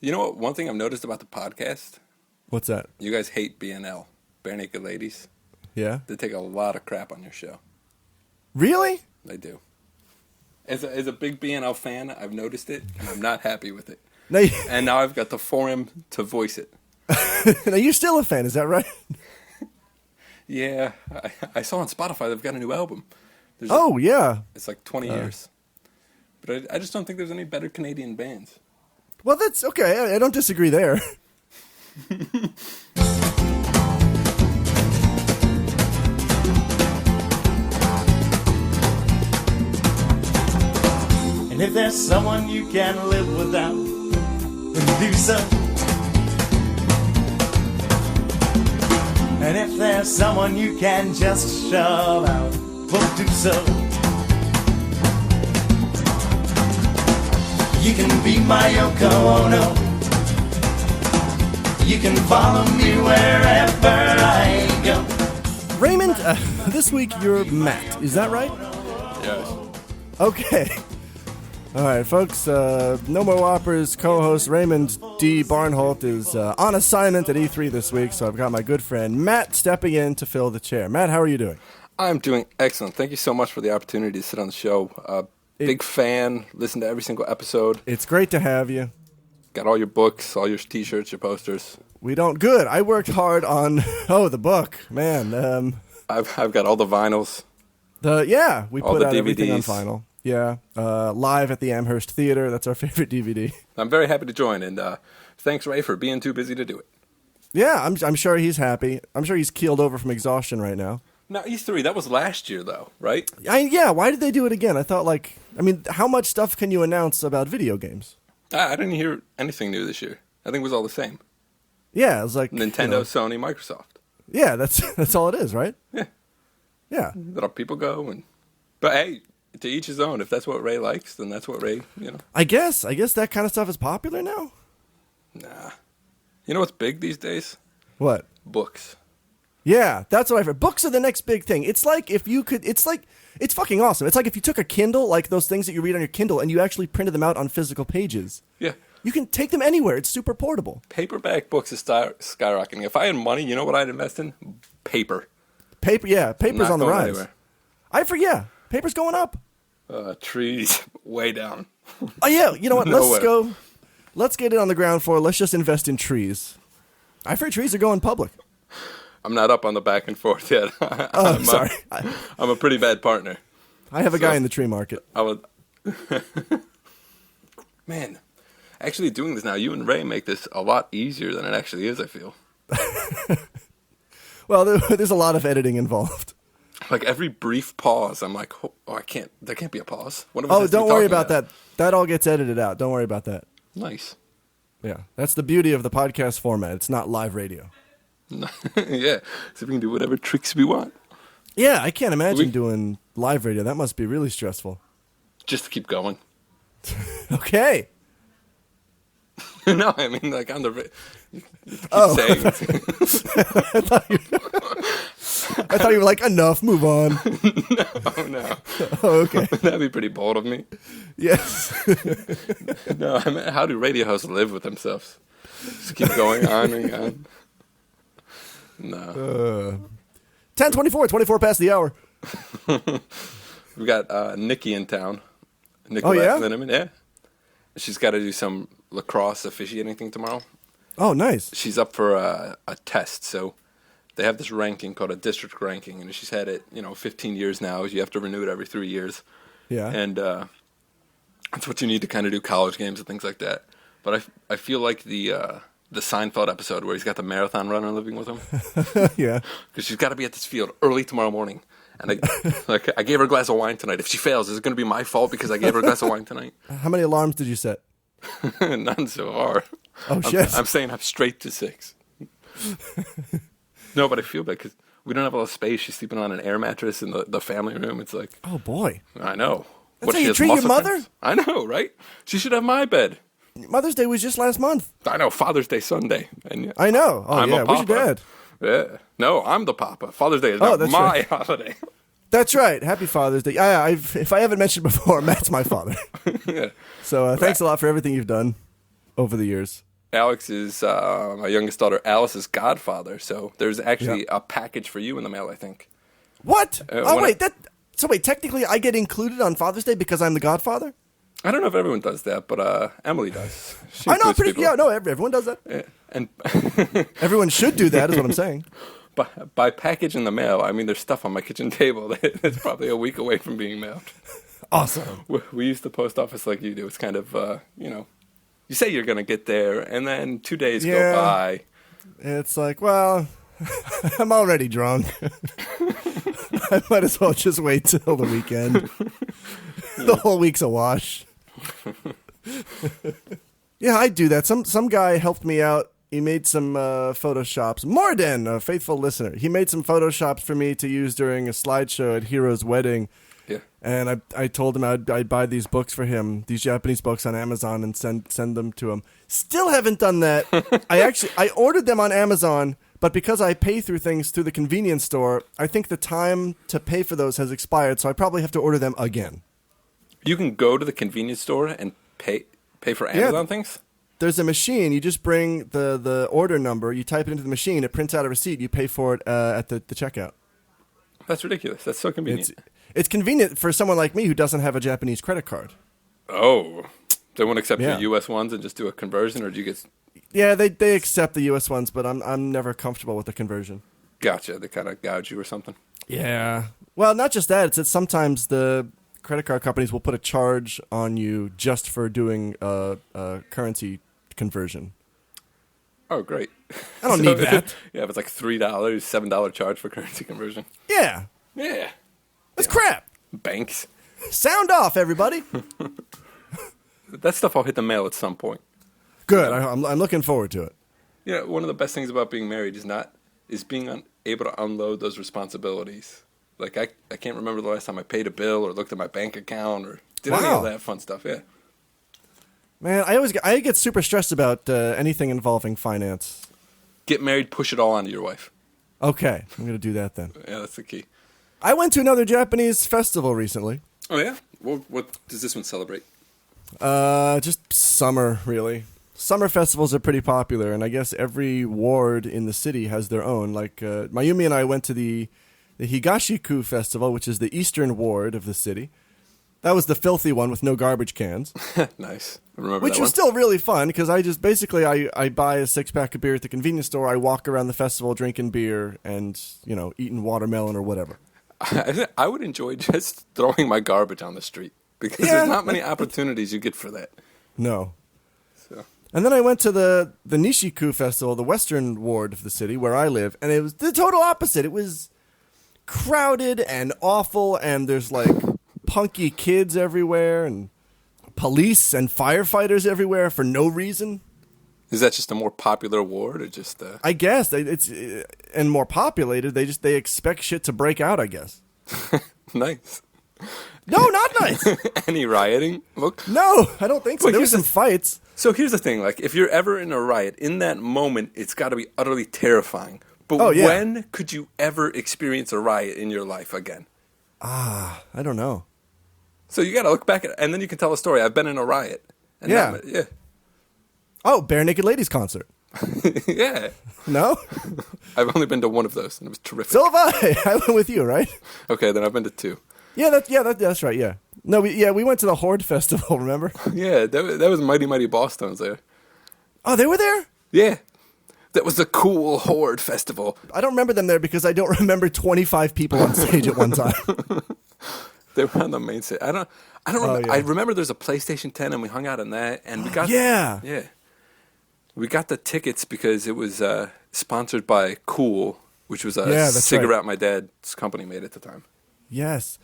You know what? One thing I've noticed about the podcast, What's that? you guys hate BNL, Bare Naked Ladies. Yeah? They take a lot of crap on your show. Really? They do. As a big BNL fan, I've noticed it, and I'm not happy with it. No, And now I've got the forum to voice it. now, you're still a fan, is that right? Yeah, I saw on Spotify they've got a new album. Yeah. It's like 20 years. But I just don't think there's any better Canadian bands. Well, that's okay. I don't disagree there. And if there's someone you can't live without, then do so. And if there's someone you can just shove out, well, do so. You can be my Yoko Ono. You can follow me wherever I go. Raymond, this week you're Matt. Is that right? Yes. Okay. All right, folks. No More Whoppers co-host Raymond D. Barnholt is on assignment at E3 this week, so I've got my good friend Matt stepping in to fill the chair. Matt, how are you doing? I'm doing excellent. Thank you so much for the opportunity to sit on the show. Big fan. Listen to every single episode. It's great to have you. Got all your books, all your T-shirts, your posters. We don't. Good. I worked hard on. The book, man. I've got all the vinyls. We all put the out everything on DVDs. vinyl. Yeah, live at the Amherst Theater. That's our favorite DVD. I'm very happy to join, and thanks, Ray, for being too busy to do it. Yeah, I'm sure he's happy. I'm sure he's keeled over from exhaustion right now. Now, E3, that was last year, though, right? Why did they do it again? I thought, how much stuff can you announce about video games? I didn't hear anything new this year. I think it was all the same. Yeah, it was like Nintendo, Sony, Microsoft. Yeah, that's all it is, right? Yeah. Yeah. Let our people go. But hey, to each his own. If that's what Ray likes, then that's what Ray, I guess that kind of stuff is popular now. Nah. You know what's big these days? What? Books. Yeah, that's what I've heard. Books are the next big thing. It's like if you could, it's fucking awesome. It's like if you took a Kindle, like those things that you read on your Kindle, and you actually printed them out on physical pages. Yeah. You can take them anywhere. It's super portable. Paperback books is skyrocketing. If I had money, you know what I'd invest in? Paper. Paper's Not on the going rise. anywhere. Paper's going up. Trees, way down. Oh yeah, you know what? Nowhere. Let's get it on the ground floor. Let's just invest in trees. I've heard trees are going public. I'm not up on the back and forth yet. Sorry. I'm a pretty bad partner. I have a guy in the tree market. I would. Man, actually doing this now, you and Ray make this a lot easier than it actually is, I feel. Well, there's a lot of editing involved. Like every brief pause, I'm like, oh, I can't. There can't be a pause. Don't worry about that. That all gets edited out. Don't worry about that. Nice. Yeah, that's the beauty of the podcast format. It's not live radio. Yeah, so we can do whatever tricks we want. Yeah, I can't imagine doing live radio. That must be really stressful. Just to keep going. Okay. No, I mean like on the. You keep saying. I thought you were like, enough, move on. No. Oh, okay. That'd be pretty bold of me. Yes. No, I mean, how do radio hosts live with themselves? Just keep going on and on. No. 10:24 past the hour. We got Nikki in town. Oh, yeah? Linneman, yeah. She's got to do some lacrosse officiating thing tomorrow. Oh, nice. She's up for a test, so they have this ranking called a district ranking, and she's had it, 15 years now. You have to renew it every 3 years. Yeah. And that's what you need to kind of do college games and things like that. But I feel like the Seinfeld episode where he's got the marathon runner living with him. Yeah. Because she's got to be at this field early tomorrow morning. And I gave her a glass of wine tonight. If she fails, is it going to be my fault because I gave her a glass of wine tonight? How many alarms did you set? None so far. Oh, shit. I'm saying I'm straight to 6. No, but I feel bad because we don't have a lot of space. She's sleeping on an air mattress in the family room. It's like... Oh, boy. I know. That's how you treat your mother? Pains? I know, right? She should have my bed. Mother's Day was just last month. I know. Father's Day Sunday. And I know. Oh, I'm yeah. a Where's your papa. dad? Yeah. No, I'm the papa. Father's Day is not that's my right. holiday. That's right. Happy Father's Day. Yeah, if I haven't mentioned before, Matt's my father. Yeah. So thanks a lot for everything you've done over the years. Alex is my youngest daughter Alice's godfather, so there's actually a package for you in the mail, I think. What? Wait, technically I get included on Father's Day because I'm the godfather? I don't know if everyone does that, but Emily does. I know, everyone does that. Yeah. And everyone should do that, is what I'm saying. By package in the mail, I mean there's stuff on my kitchen table that's probably a week away from being mailed. Awesome. We use the post office like you do. It's kind of, you say you're going to get there, and then 2 days go by. It's like, well, I'm already drunk. I might as well just wait till the weekend. The whole week's a wash. Yeah, I do that. Some guy helped me out. He made some Photoshops. Morden, a faithful listener. He made some Photoshops for me to use during a slideshow at Hero's wedding. Yeah. And I told him I'd buy these books for him, these Japanese books on Amazon, and send them to him. Still haven't done that. I ordered them on Amazon, but because I pay through things through the convenience store, I think the time to pay for those has expired, so I probably have to order them again. You can go to the convenience store and pay for Amazon things? There's a machine. You just bring the order number, you type it into the machine, it prints out a receipt, you pay for it at the checkout. That's ridiculous. That's so convenient. It's convenient for someone like me who doesn't have a Japanese credit card. Oh. They won't accept your U.S. ones and just do a conversion, or do you get... Yeah, they accept the U.S. ones, but I'm never comfortable with the conversion. Gotcha. They kind of gouge you or something. Yeah. Well, not just that. It's that sometimes the credit card companies will put a charge on you just for doing a currency conversion. Oh, great. I don't need that. Yeah, if it's like $3, $7 charge for currency conversion. Yeah. Yeah. That's crap. Banks. Sound off, everybody. That stuff will hit the mail at some point. Good. I'm looking forward to it. Yeah, one of the best things about being married is being able to unload those responsibilities. Like, I can't remember the last time I paid a bill or looked at my bank account or did any of that fun stuff, yeah. Man, I get super stressed about anything involving finance. Get married, push it all onto your wife. Okay, I'm going to do that then. Yeah, that's the key. I went to another Japanese festival recently. Oh, yeah? Well, what does this one celebrate? Just summer, really. Summer festivals are pretty popular, and I guess every ward in the city has their own. Like, Mayumi and I went to the Higashiku Festival, which is the eastern ward of the city. That was the filthy one with no garbage cans. Nice. I remember Which that was one. still really fun, because I just basically, I buy a 6-pack of beer at the convenience store, I walk around the festival drinking beer and, eating watermelon or whatever. I would enjoy just throwing my garbage on the street, because there's not many opportunities you get for that. No. So. And then I went to the Nishiku Festival, the western ward of the city where I live, and it was the total opposite. It was crowded and awful, and there's like punky kids everywhere and police and firefighters everywhere for no reason. Is that just a more popular ward, or just? I guess it's and more populated. They expect shit to break out, I guess. Nice. No, not nice. Any rioting? Look. No, I don't think so. There were some fights. So here's the thing: like, if you're ever in a riot, in that moment, it's got to be utterly terrifying. But when could you ever experience a riot in your life again? I don't know. So you got to look back at it, and then you can tell a story. I've been in a riot. And yeah. Oh, Bare Naked Ladies concert. Yeah. No? I've only been to one of those, and it was terrific. So have I. I went with you, right? Okay, then I've been to 2. Yeah, that's right. Yeah. No, we went to the Horde Festival. Remember? Yeah, that was Mighty Mighty Bosstones there. Oh, they were there? Yeah, that was the cool Horde Festival. I don't remember them there because I don't remember 25 people on stage at one time. They were on the main stage. I don't remember. Yeah. I remember there's a PlayStation 10, and we hung out in that, and we got we got the tickets because it was sponsored by Cool, which was a cigarette my dad's company made at the time. Yes.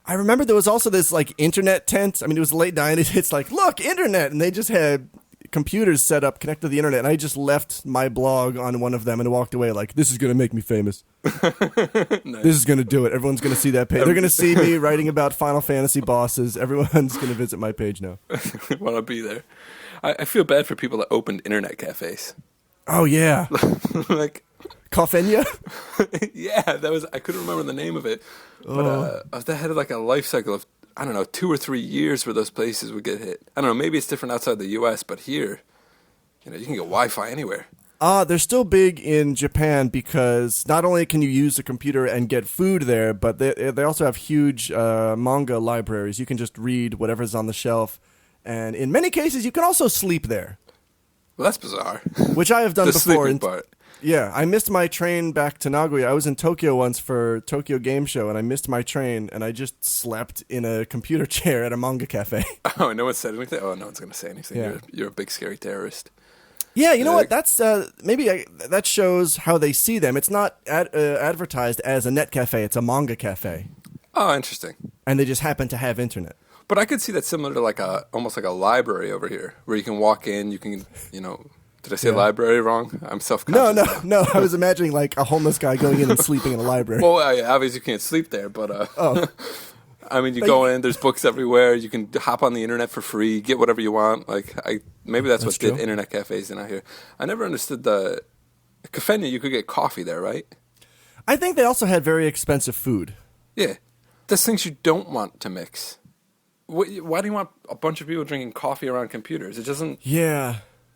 I remember there was also this like internet tent. I mean, it was late 90s. It's like, look, internet. And they just had computers set up connected to the internet. And I just left my blog on one of them and walked away like, this is going to make me famous. Nice. This is going to do it. Everyone's going to see that page. They're going to see me writing about Final Fantasy bosses. Everyone's going to visit my page now. Want to be there. I feel bad for people that opened internet cafes. Oh, yeah. Like... Coffenia? Yeah, I couldn't remember the name of it. But that had like a life cycle of, I don't know, 2 or 3 years where those places would get hit. I don't know, maybe it's different outside the U.S., but here, You can get Wi-Fi anywhere. They're still big in Japan because not only can you use the computer and get food there, but they also have huge manga libraries. You can just read whatever's on the shelf, and in many cases, you can also sleep there. Well, that's bizarre. Which I have done the before. Sleeping part. Yeah, I missed my train back to Nagoya. I was in Tokyo once for Tokyo Game Show, and I missed my train, and I just slept in a computer chair at a manga cafe. Oh, no one said anything? Oh, no one's going to say anything. Yeah. You're a big, scary terrorist. Yeah, you know what? That's that shows how they see them. It's not advertised as a net cafe. It's a manga cafe. Oh, interesting. And they just happen to have internet. But I could see that similar to almost like a library over here, where you can walk in, you can, did I say library wrong? I'm self-conscious. No. I was imagining like a homeless guy going in and sleeping in a library. Well, obviously you can't sleep there, but I mean, you go in, there's books everywhere, you can hop on the internet for free, get whatever you want. Maybe that's what true. did internet cafes in out here. I never understood the Kafenya, you could get coffee there, right? I think they also had very expensive food. Yeah. There's things you don't want to mix. Why do you want a bunch of people drinking coffee around computers? It doesn't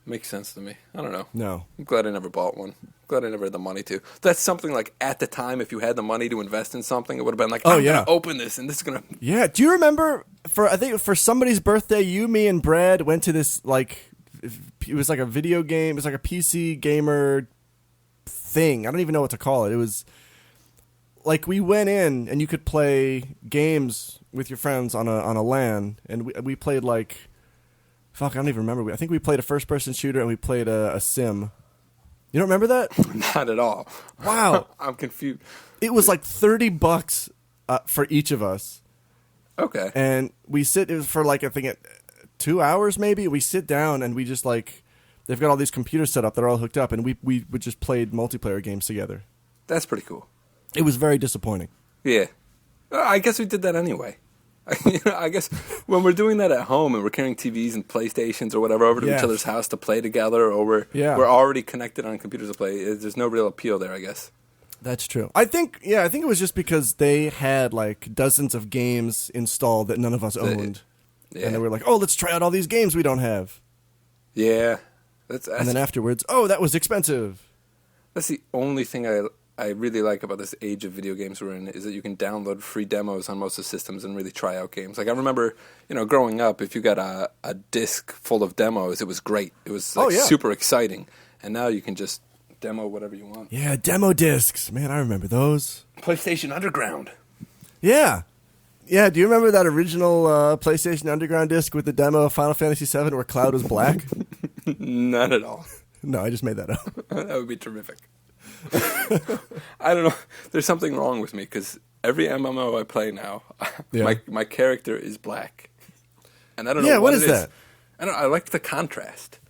make sense to me. I don't know. No. I'm glad I never bought one. Glad I never had the money to. That's something like at the time, if you had the money to invest in something, it would have been like, I'm going to open this and this is going to... Yeah. Do you remember, I think for somebody's birthday, you, me, and Brad went to this, it was like a video game. It was like a PC gamer thing. I don't even know what to call it. It was like we went in and you could play games with your friends on a LAN, and we played I don't even remember. I think we played a first-person shooter and we played a sim. You don't remember that? Not at all. Wow. I'm confused. It was like $30 for each of us. Okay. And it was for I think 2 hours maybe. We sit down and we just they've got all these computers set up that are all hooked up, and we just played multiplayer games together. That's pretty cool. It was very disappointing. Yeah. I guess we did that anyway. I guess when we're doing that at home and we're carrying TVs and PlayStations or whatever over to each other's house to play together, or we're already connected on computers to play, there's no real appeal there, I guess. That's true. I think it was just because they had dozens of games installed that none of us owned. Yeah. And they were like, oh, let's try out all these games we don't have. Yeah. And then afterwards, oh, that was expensive. That's the only thing I really like about this age of video games we're in, is that you can download free demos on most of the systems and really try out games. I remember, growing up, if you got a disc full of demos, it was great. It was super exciting. And now you can just demo whatever you want. Yeah, demo discs. Man, I remember those. PlayStation Underground. Yeah. Yeah, do you remember that original PlayStation Underground disc with the demo of Final Fantasy VII where Cloud was black? Not at all. No, I just made that up. That would be terrific. I don't know. There's something wrong with me because every MMO I play now, my character is black, and I don't know what is that. I like the contrast.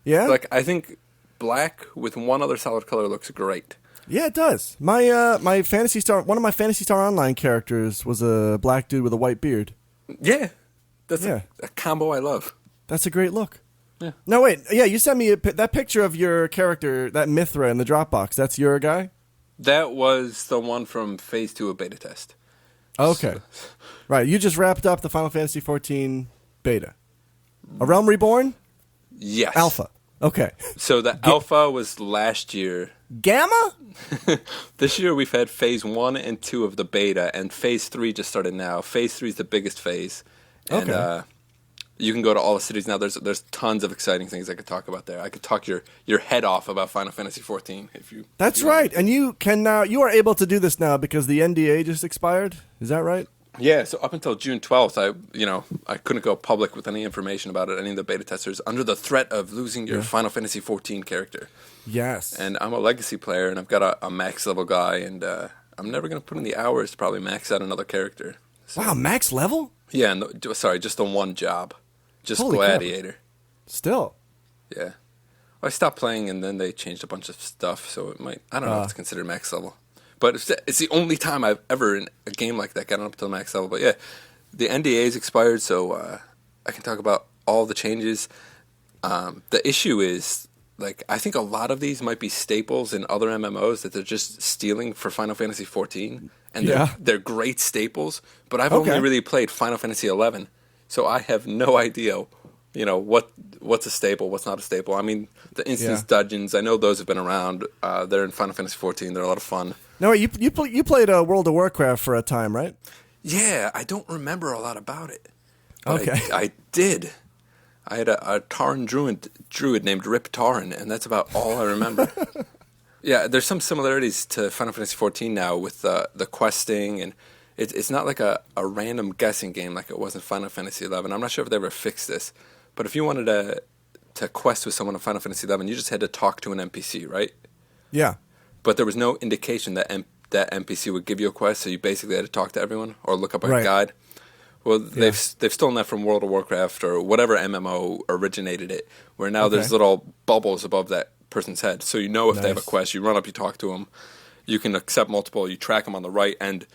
Yeah, I think black with one other solid color looks great. Yeah, it does. My one of my Phantasy Star Online characters was a black dude with a white beard. Yeah, that's a combo I love. That's a great look. Yeah. No, wait. Yeah, you sent me that picture of your character, that Mithra in the Dropbox. That's your guy? That was the one from Phase 2 of beta test. Okay. Right. You just wrapped up the Final Fantasy XIV beta. A Realm Reborn? Yes. Alpha. Okay. So the alpha was last year. Gamma? This year we've had Phase 1 and 2 of the beta, and Phase 3 just started now. Phase 3 is the biggest phase. And, okay. You can go to all the cities now. There's tons of exciting things I could talk about there. I could talk your head off about Final Fantasy XIV if you. That's right, and you are able to do this now because the NDA just expired. Is that right? Yeah. So up until June 12th, I couldn't go public with any information about it. Any of the beta testers under the threat of losing your Final Fantasy XIV character. Yes. And I'm a legacy player, and I've got a max level guy, and I'm never going to put in the hours to probably max out another character. So, wow, max level? Yeah. Just the one job. Just Holy Gladiator. Crap. Still. Yeah. I stopped playing, and then they changed a bunch of stuff, so it might... I don't know if it's considered max level. But it's the only time I've ever, in a game like that, gotten up to the max level. But yeah, the NDA's expired, so I can talk about all the changes. The issue is, I think a lot of these might be staples in other MMOs that they're just stealing for Final Fantasy XIV. And they're great staples, but I've only really played Final Fantasy XI. So I have no idea what's a staple, what's not a staple. I mean, the instance dungeons, I know those have been around. They're in Final Fantasy XIV. They're a lot of fun. No, you played World of Warcraft for a time, right? Yeah, I don't remember a lot about it. Okay. I did. I had a Tauren druid named Rip Tauren, and that's about all I remember. Yeah, there's some similarities to Final Fantasy XIV now with the questing, and it's not like a random guessing game like it was in Final Fantasy XI. I'm not sure if they ever fixed this, but if you wanted to quest with someone in Final Fantasy XI, you just had to talk to an NPC, right? Yeah. But there was no indication that that NPC would give you a quest, so you basically had to talk to everyone or look up a guide. Well, they've stolen that from World of Warcraft or whatever MMO originated it, where now there's little bubbles above that person's head. So you know if they have a quest, you run up, you talk to them. You can accept multiple, you track them on the right, and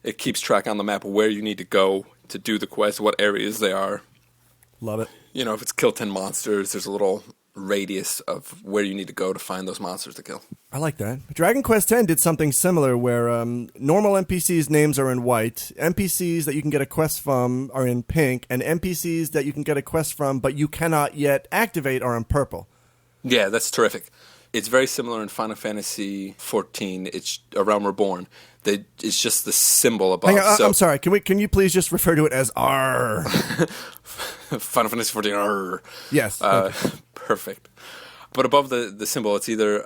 it keeps track on the map where you need to go to do the quest, what areas they are. Love it. If it's kill 10 monsters, there's a little radius of where you need to go to find those monsters to kill. I like that. Dragon Quest X did something similar where normal NPCs' names are in white, NPCs that you can get a quest from are in pink, and NPCs that you can get a quest from but you cannot yet activate are in purple. Yeah, that's terrific. It's very similar in Final Fantasy XIV. It's A Realm Reborn. It's just the symbol above. Hang on, I'm sorry. Can you please just refer to it as R? Final Fantasy XIV R. Yes. Perfect. But above the symbol, it's either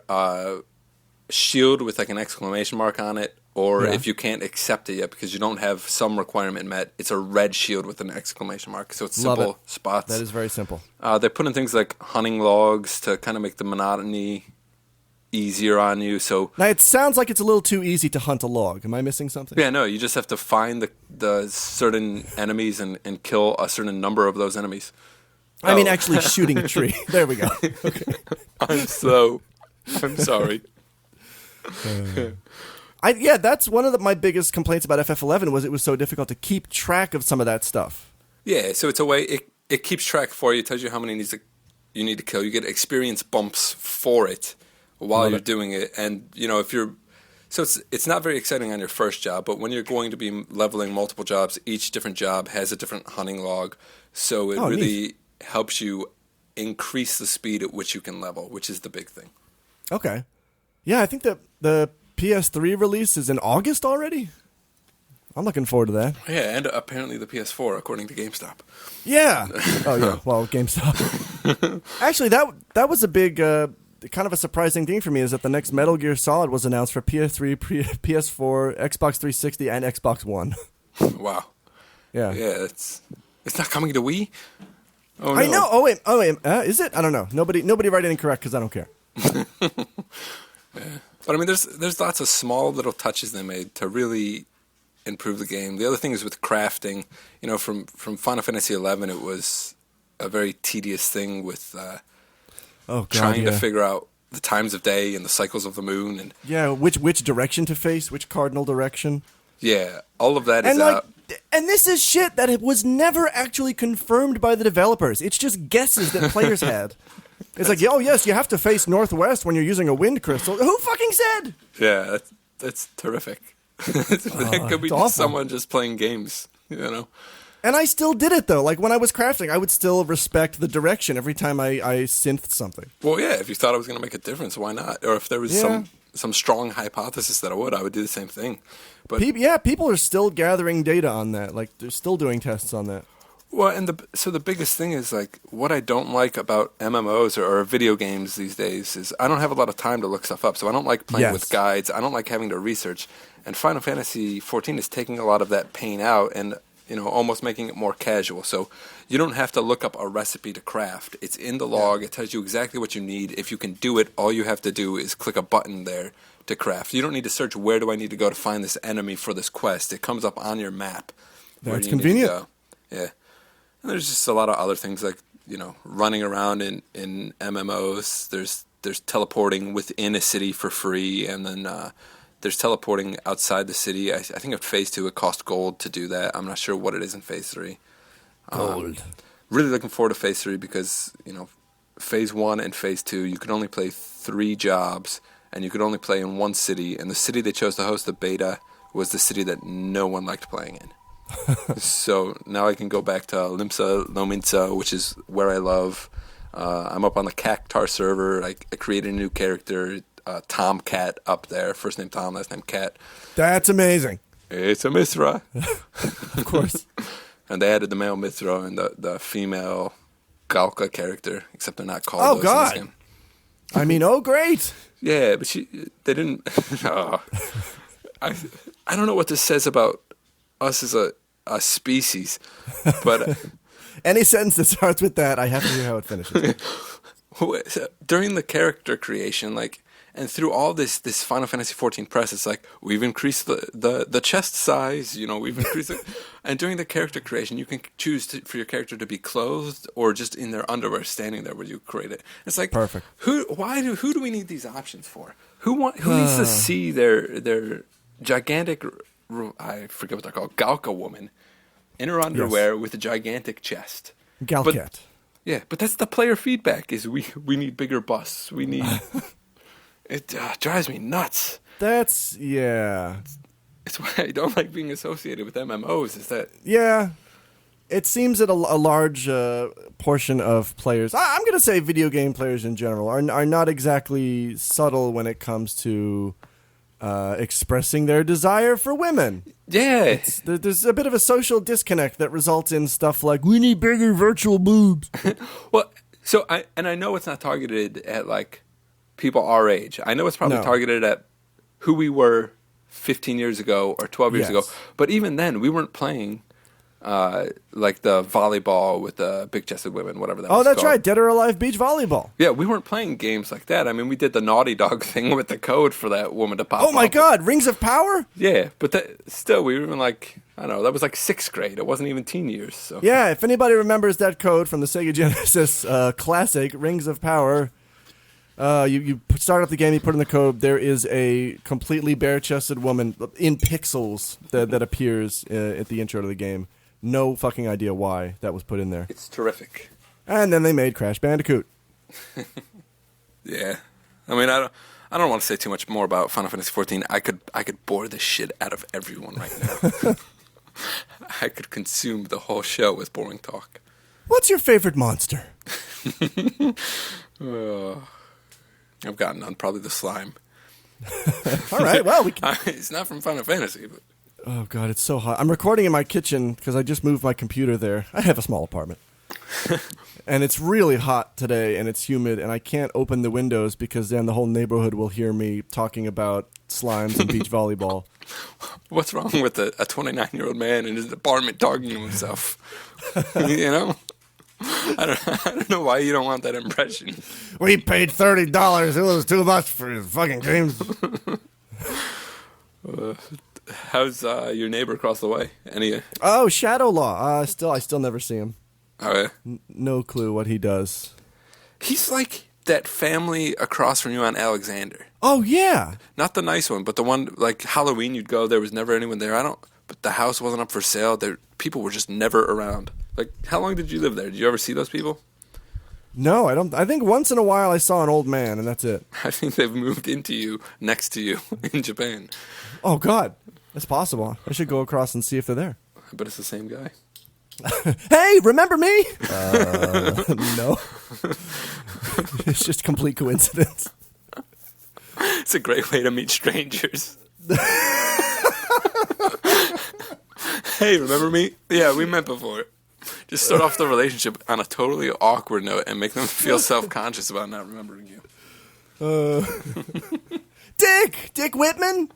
shield with like an exclamation mark on it, or if you can't accept it yet because you don't have some requirement met, it's a red shield with an exclamation mark. So it's simple spots. That is very simple. They put in things like hunting logs to kind of make the monotony easier on you. So now it sounds like it's a little too easy to hunt a log. Am I missing something? Yeah, no, you just have to find the certain enemies and kill a certain number of those enemies. I mean, actually shooting a tree. There we go. Okay. I'm sorry. That's one of my biggest complaints about FF11 was it was so difficult to keep track of some of that stuff. Yeah, so it's a way it keeps track for you. It tells you how many you need to kill. You get experience bumps for it while you're doing it, and if you're it's not very exciting on your first job, but when you're going to be leveling multiple jobs, each different job has a different hunting log, so it really helps you increase the speed at which you can level, which is the big thing. Okay. Yeah, I think that the PS3 release is in August already. I'm looking forward to that. Yeah, and apparently the PS4, according to GameStop. Yeah. Oh, yeah. Well, GameStop. Actually, that was a big, kind of a surprising thing for me is that the next Metal Gear Solid was announced for PS3, PS4, Xbox 360, and Xbox One. Wow. Yeah. Yeah, it's not coming to Wii? Oh, no. I know. Oh, wait. Is it? I don't know. Nobody write it incorrect because I don't care. Yeah. But I mean, there's lots of small little touches they made to really improve the game. The other thing is with crafting. From Final Fantasy XI, it was a very tedious thing with trying to figure out the times of day and the cycles of the moon and which direction to face, which cardinal direction. Yeah, all of that is out. And this is shit that it was never actually confirmed by the developers. It's just guesses that players had. It's like, oh, yes, you have to face northwest when you're using a wind crystal. Who fucking said? Yeah, that's terrific. That could be just someone just playing games, And I still did it, though. Like, when I was crafting, I would still respect the direction every time I synthed something. Well, yeah, if you thought it was going to make a difference, why not? Or if there was some strong hypothesis that I would do the same thing. But people are still gathering data on that. Like, they're still doing tests on that. Well, and the biggest thing is, like, what I don't like about MMOs or video games these days is I don't have a lot of time to look stuff up, so I don't like playing with guides. I don't like having to research. And Final Fantasy XIV is taking a lot of that pain out and, almost making it more casual. So you don't have to look up a recipe to craft. It's in the log. It tells you exactly what you need. If you can do it, all you have to do is click a button there to craft. You don't need to search where do I need to go to find this enemy for this quest. It comes up on your map. That's convenient. Yeah. And there's just a lot of other things like, running around in MMOs. There's teleporting within a city for free, and then there's teleporting outside the city. I think at Phase 2 it cost gold to do that. I'm not sure what it is in Phase 3. Gold. Really looking forward to Phase 3 because, Phase 1 and Phase 2, you could only play 3 jobs, and you could only play in one city, and the city they chose to host the beta was the city that no one liked playing in. So now I can go back to Limsa Lominsa, which is where I love. I'm up on the Cactar server. I created a new character, Tomcat, up there. First name Tom, last name Cat. That's amazing. It's a Mithra. Of course. And they added the male Mithra and the female Galka character, except they're not called those in this game. I mean, oh, great. Yeah, but they didn't. I don't know what this says about us as a species, but any sentence that starts with that, I have to hear how it finishes. During the character creation, and through all this Final Fantasy XIV press, it's like we've increased the chest size, we've increased it. And during the character creation, you can choose for your character to be clothed or just in their underwear, standing there where you create it. It's like perfect. Who do we need these options for? Who needs to see their gigantic, I forget what they're called, Galka woman in her underwear with a gigantic chest? Galcat. But that's the player feedback. Is we need bigger busts. We need. It drives me nuts. It's why I don't like being associated with MMOs. Is that? Yeah, it seems that a large portion of players, I'm going to say video game players in general, are not exactly subtle when it comes to expressing their desire for women. Yeah. There's a bit of a social disconnect that results in stuff like, we need bigger virtual boobs. Well, I know it's not targeted at people our age. I know it's probably targeted at who we were 15 years ago or 12 years ago. But even then, we weren't playing the volleyball with the big-chested women, whatever that was called. Oh, that's right. Dead or Alive Beach Volleyball. Yeah, we weren't playing games like that. I mean, we did the Naughty Dog thing with the code for that woman to pop up. Oh, my God. Rings of Power? Yeah, but still, we were even I don't know, that was 6th grade. It wasn't even teen years. So. Yeah, if anybody remembers that code from the Sega Genesis classic, Rings of Power, you start up the game, you put in the code, there is a completely bare-chested woman in pixels that appears at the intro to the game. No fucking idea why that was put in there. It's terrific. And then they made Crash Bandicoot. Yeah. I mean, I don't want to say too much more about Final Fantasy XIV. I could bore the shit out of everyone right now. I could consume the whole show with boring talk. What's your favorite monster? I've got none. Probably the slime. All right, well, it's not from Final Fantasy, but... Oh, God, it's so hot. I'm recording in my kitchen because I just moved my computer there. I have a small apartment. And it's really hot today, and it's humid, and I can't open the windows because then the whole neighborhood will hear me talking about slimes and beach volleyball. What's wrong with a 29-year-old man in his apartment talking to himself? I don't know why you don't want that impression. We paid $30. It was too much for his fucking games. How's your neighbor across the way? Oh, Shadow Law. I still never see him. Oh, yeah? No clue what he does. He's like that family across from you on Alexander. Oh, yeah. Not the nice one, but the one, Halloween you'd go, there was never anyone there. But the house wasn't up for sale. People were just never around. How long did you live there? Did you ever see those people? No, I don't. I think once in a while I saw an old man, and that's it. I think they've moved next to you in Japan. Oh, God. That's possible. I should go across and see if they're there. I bet it's the same guy. Hey, remember me? No. It's just complete coincidence. It's a great way to meet strangers. Hey, remember me? Yeah, we met before. Just start off the relationship on a totally awkward note and make them feel self-conscious about not remembering you. Dick Whitman,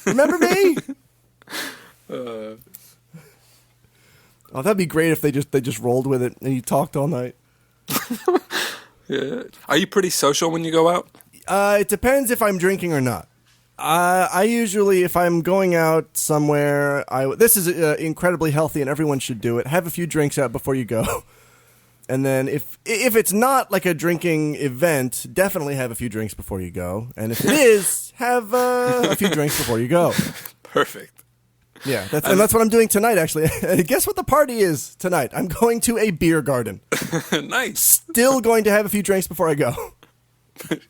remember me? Oh, that'd be great if they just rolled with it and you talked all night. Yeah. Are you pretty social when you go out? It depends if I'm drinking or not. I usually, if I'm going out somewhere, this is incredibly healthy and everyone should do it. Have a few drinks out before you go. And then if it's not like a drinking event, definitely have a few drinks before you go. And if it is, have a few drinks before you go. Perfect. Yeah, that's what I'm doing tonight, actually. Guess what the party is tonight? I'm going to a beer garden. Nice. Still going to have a few drinks before I go.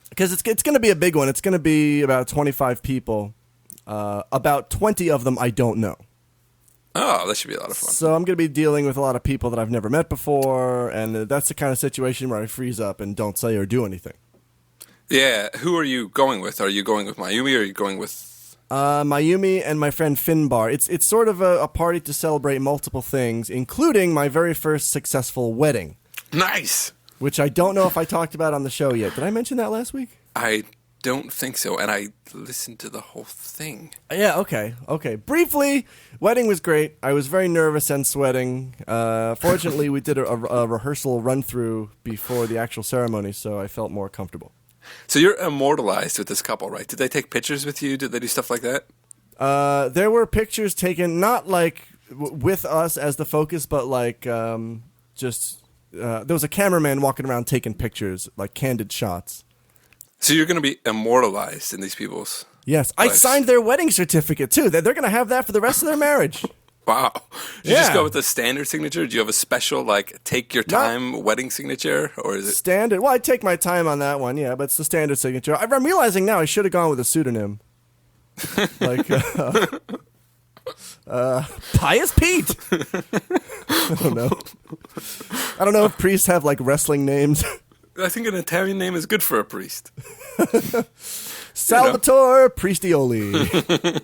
Because it's going to be a big one. It's going to be about 25 people. About 20 of them I don't know. Oh, that should be a lot of fun. So I'm going to be dealing with a lot of people that I've never met before, and that's the kind of situation where I freeze up and don't say or do anything. Yeah, who are you going with? Are you going with Mayumi, or are you going with... Mayumi and my friend Finbar. It's sort of a party to celebrate multiple things, including my very first successful wedding. Nice! Which I don't know if I talked about on the show yet. Did I mention that last week? I don't think so, and I listened to the whole thing. Yeah, okay. Briefly, wedding was great. I was very nervous and sweating. Fortunately, we did a rehearsal run-through before the actual ceremony, so I felt more comfortable. So you're immortalized with this couple, right? Did they take pictures with you? Did they do stuff like that? There were pictures taken, not like with us as the focus, but like just... there was a cameraman walking around taking pictures, like candid shots. So you're going to be immortalized in these people's Yes. lives. I signed their wedding certificate, too. They're going to have that for the rest of their marriage. Wow. Did you just go with the standard signature? Do you have a special, like, take your time wedding signature? Or is it standard? Well, I take my time on that one, yeah, but it's the standard signature. I'm realizing now I should have gone with a pseudonym. Like, Pious Pete! I don't know. I don't know if priests have, like, wrestling names. I think an Italian name is good for a priest. Salvatore Priestioli.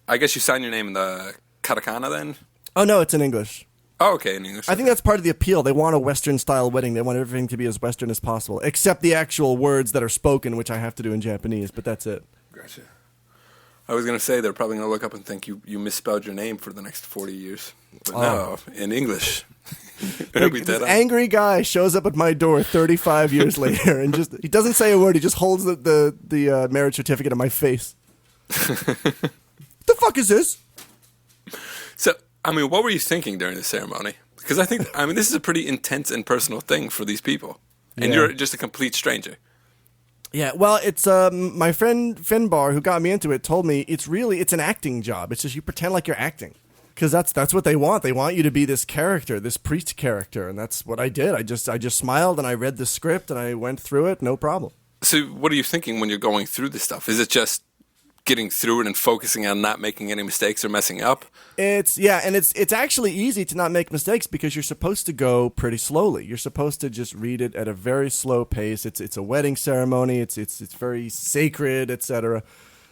I guess you sign your name in the katakana then? Oh, no, it's in English. Oh, okay, in English. I think that's part of the appeal. They want a Western-style wedding. They want everything to be as Western as possible, except the actual words that are spoken, which I have to do in Japanese, but that's it. Gotcha. I was going to say they're probably going to look up and think you misspelled your name for the next 40 years. But no, in English. This angry guy shows up at my door 35 years later and he doesn't say a word. He just holds the marriage certificate in my face. The fuck is this? So, I mean, what were you thinking during the ceremony? Because this is a pretty intense and personal thing for these people. And you're just a complete stranger. Yeah, well, it's my friend Finbar, who got me into it, told me it's an acting job. It's just you pretend like you're acting. Because that's what they want. They want you to be this character, this priest character, and that's what I did. I just smiled and I read the script and I went through it, no problem. So what are you thinking when you're going through this stuff? Is it just getting through it and focusing on not making any mistakes or messing up? It's actually easy to not make mistakes because you're supposed to go pretty slowly. You're supposed to just read it at a very slow pace. It's a wedding ceremony. It's very sacred, etc.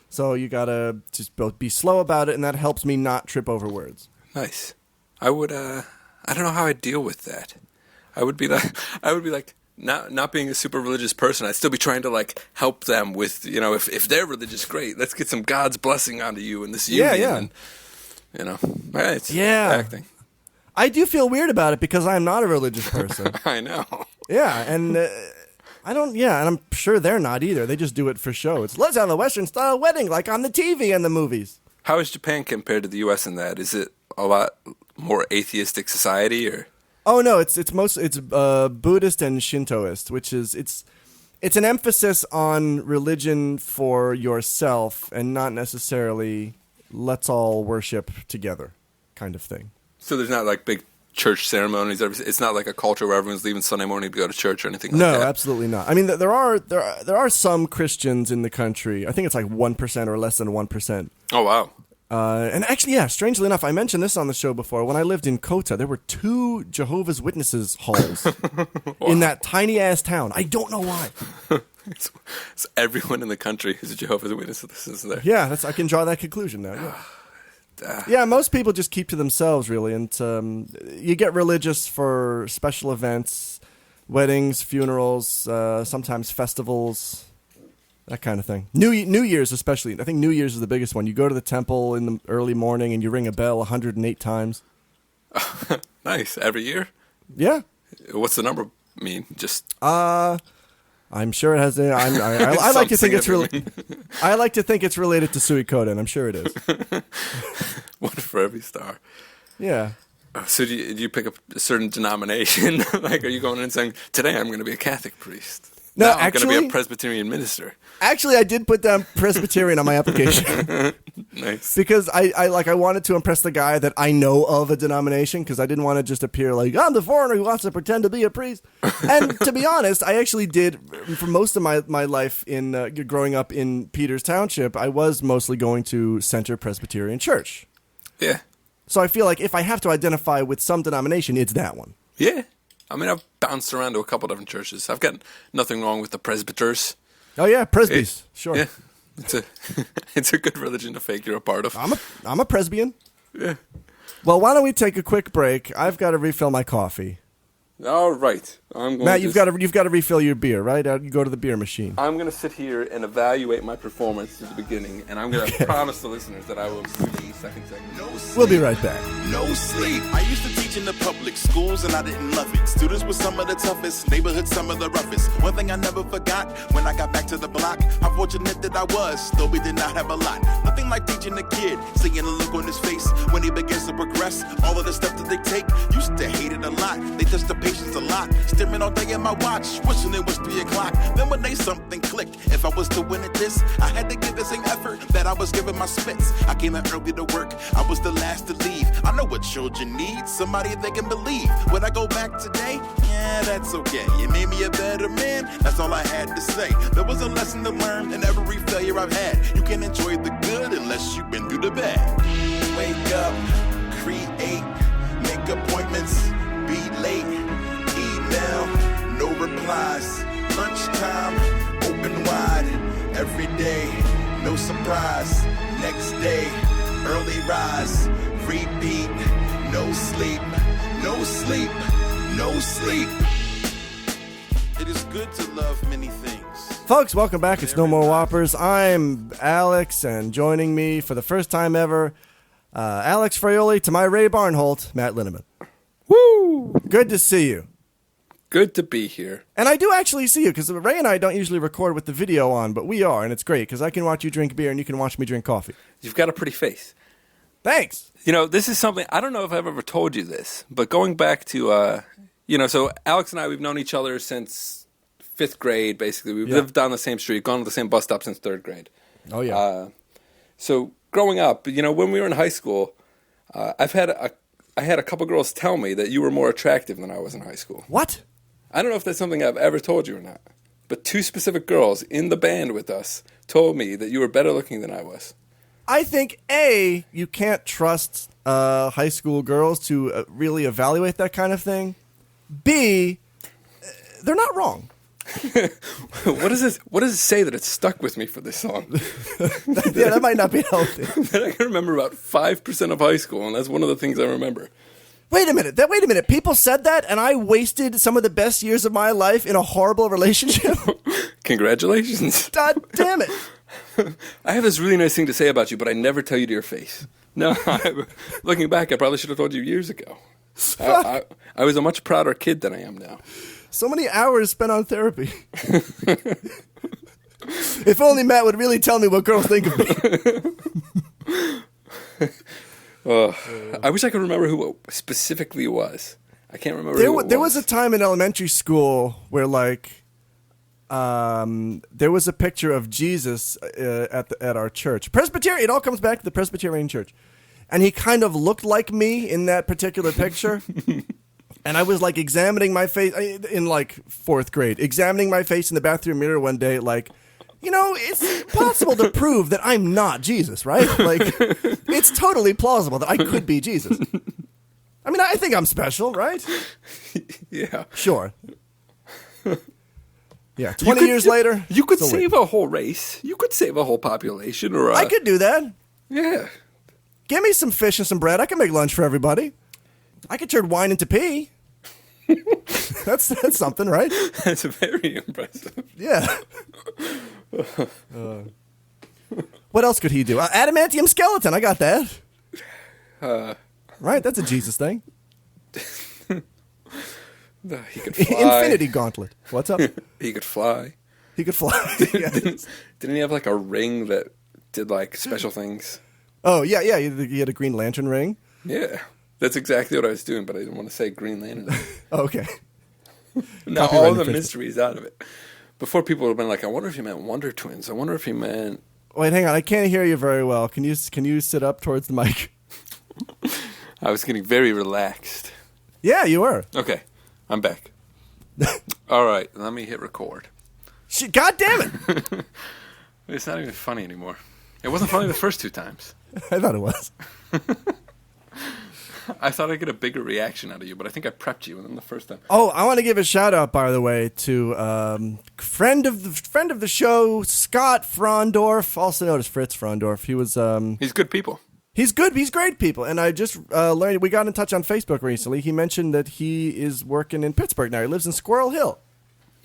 So you gotta just be slow about it, and that helps me not trip over words. Nice. I would. I don't know how I'd deal with that. I would be like, not being a super religious person. I'd still be trying to like help them with, if they're religious, great. Let's get some God's blessing onto you in this union. Yeah. And, right? Yeah. Acting. I do feel weird about it because I'm not a religious person. I know. Yeah, and. And I'm sure they're not either. They just do it for show. Let's have a Western-style wedding like on the TV and the movies. How is Japan compared to the U.S. in that? Is it a lot more atheistic society, or? Oh no, it's Buddhist and Shintoist, which is it's an emphasis on religion for yourself and not necessarily let's all worship together kind of thing. So there's not like big church ceremonies. It's not like a culture where everyone's leaving Sunday morning to go to church or anything like that. No, absolutely not. I mean, there are some Christians in the country. I think it's like 1% or less than 1%. Oh, wow. And actually, yeah, strangely enough, I mentioned this on the show before. When I lived in Kota, there were 2 Jehovah's Witnesses halls in that tiny-ass town. I don't know why. So everyone in the country is a Jehovah's Witness. This is there. Yeah, I can draw that conclusion now, yeah. Yeah, most people just keep to themselves, really, and you get religious for special events, weddings, funerals, sometimes festivals, that kind of thing. New Year's especially. I think New Year's is the biggest one. You go to the temple in the early morning and you ring a bell 108 times. Nice. Every year? Yeah. What's the number mean? Just... I'm sure it has. I like to think it's I like to think it's related to Suikoden, and I'm sure it is. One for every star. Yeah. So do you pick up a certain denomination? Like, are you going in and saying, today I'm going to be a Catholic priest? No, now I'm going to be a Presbyterian minister. Actually, I did put down Presbyterian on my application. Nice. Because I wanted to impress the guy that I know of a denomination, because I didn't want to just appear like, I'm the foreigner who wants to pretend to be a priest. And to be honest, I actually did, for most of my life in growing up in Peters Township, I was mostly going to Center Presbyterian Church. Yeah. So I feel like if I have to identify with some denomination, it's that one. Yeah. I mean, I've bounced around to a couple different churches. I've got nothing wrong with the presbyters. Oh yeah, presbys. Sure. Yeah. It's a good religion to fake you're a part of. I'm a presbyan. Yeah. Well, why don't we take a quick break? I've got to refill my coffee. All right. Matt, you've got to refill your beer, right? You go to the beer machine. I'm going to sit here and evaluate my performance at the beginning, and I'm going to promise the listeners that I will do the second segment. We'll be right back. No sleep. I used to teach in the public schools and I didn't love it. Students were some of the toughest, neighborhood some of the roughest. One thing I never forgot when I got back to the block, how fortunate that I was, though we did not have a lot. Nothing like teaching a kid, seeing the look on his face when he begins to progress. All of the stuff that they take, used to hate it a lot. They test the patience a lot, staring all day at my watch, wishing it was 3 o'clock. Then one day something clicked. If I was to win at this, I had to give the same effort that I was giving my spits. I came in early to work, I was the last to leave. I know what children need, somebody they can believe. Would I go back today? Yeah, that's okay. You made me a better man, that's all I had to say. There was a lesson to learn in every failure I've had. You can't enjoy the good unless you've been through the bad. Wake up, create, make appointments, be late, email, no replies, lunchtime, open wide, every day, no surprise, next day, early rise, repeat, no sleep, no sleep, no sleep. It is good to love many things. Folks, welcome back. It's No More Whoppers. I'm Alex, and joining me for the first time ever, Alex Fraioli, to my Ray Barnholt, Matt Linneman. Woo! Good to see you. Good to be here. And I do actually see you, because Ray and I don't usually record with the video on, but we are, and it's great, because I can watch you drink beer and you can watch me drink coffee. You've got a pretty face. Thanks. You know, this is something, I don't know if I've ever told you this, but going back to, so Alex and I, we've known each other since 5th grade, basically. We've lived down the same street, gone to the same bus stop since 3rd grade. Oh, yeah. So growing up, when we were in high school, I had a couple girls tell me that you were more attractive than I was in high school. What? I don't know if that's something I've ever told you or not, but 2 specific girls in the band with us told me that you were better looking than I was. I think, A, you can't trust high school girls to really evaluate that kind of thing. B, they're not wrong. What does it say that it's stuck with me for this song? Yeah, that might not be healthy. I can remember about 5% of high school, and that's one of the things I remember. Wait a minute. People said that, and I wasted some of the best years of my life in a horrible relationship? Congratulations. God damn it. I have this really nice thing to say about you, but I never tell you to your face. No, looking back, I probably should have told you years ago. I was a much prouder kid than I am now. So many hours spent on therapy. If only Matt would really tell me what girls think of me. I wish I could remember who it specifically was. I can't remember There was a time in elementary school where, there was a picture of Jesus at our church. Presbyterian, it all comes back to the Presbyterian church. And he kind of looked like me in that particular picture. And I was, examining my face in, 4th grade. Examining my face in the bathroom mirror one day, it's possible to prove that I'm not Jesus, right? It's totally plausible that I could be Jesus. I mean, I think I'm special, right? Yeah. Sure. Yeah, 20 years later. You could save a whole race. You could save a whole population. I could do that. Yeah. Give me some fish and some bread. I can make lunch for everybody. I could turn wine into pee. That's something, right? That's very impressive. Yeah. What else could he do? Adamantium skeleton. I got that. Right, that's a Jesus thing. He could fly. Infinity gauntlet. What's up? He could fly. He could fly. Didn't he have a ring that did special things? Oh, yeah. He had a Green Lantern ring. Yeah. That's exactly what I was doing, but I didn't want to say Green Lantern. Okay. Now all the mystery's out of it. Before people would have been like, I wonder if he meant Wonder Twins. I wonder if he meant... Wait, hang on. I can't hear you very well. Can you sit up towards the mic? I was getting very relaxed. Yeah, you were. Okay, I'm back. All right, let me hit record. God damn it! It's not even funny anymore. It wasn't funny the first 2 times. I thought it was. I thought I'd get a bigger reaction out of you, but I think I prepped you the first time. Oh, I want to give a shout out, by the way, to friend of the show, Scott Frondorf, also known as Fritz Frondorf. He was he's good people. He's good. He's great people. And I just learned, we got in touch on Facebook recently. He mentioned that he is working in Pittsburgh now. He lives in Squirrel Hill.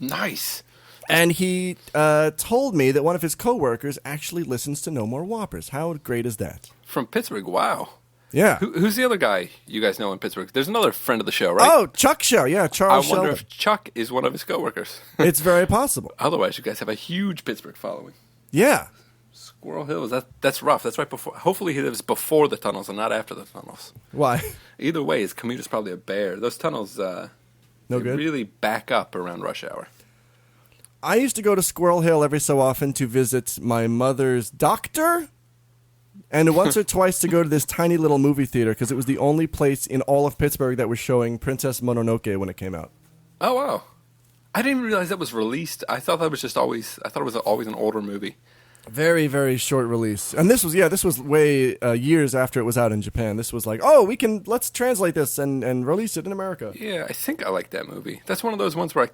Nice. And he told me that one of his coworkers actually listens to No More Whoppers. How great is that? From Pittsburgh, wow. Yeah. Who's the other guy you guys know in Pittsburgh? There's another friend of the show, right? Oh, Chuck Show. Yeah, Charles I wonder Sheldon. if Chuck is one of his coworkers. It's very possible. Otherwise, you guys have a huge Pittsburgh following. Yeah. Squirrel Hill, that's rough. That's right before. Hopefully, he lives before the tunnels and not after the tunnels. Why? Either way, his commute is probably a bear. Those tunnels, no good. Really back up around rush hour. I used to go to Squirrel Hill every so often to visit my mother's doctor, and once or twice to go to this tiny little movie theater because it was the only place in all of Pittsburgh that was showing Princess Mononoke when it came out. Oh wow! I didn't even realize that was released. I thought that was just always. I thought it was always an older movie. Very, very short release. And this was way years after it was out in Japan. This was like, let's translate this and release it in America. Yeah, I think I like that movie. That's one of those ones where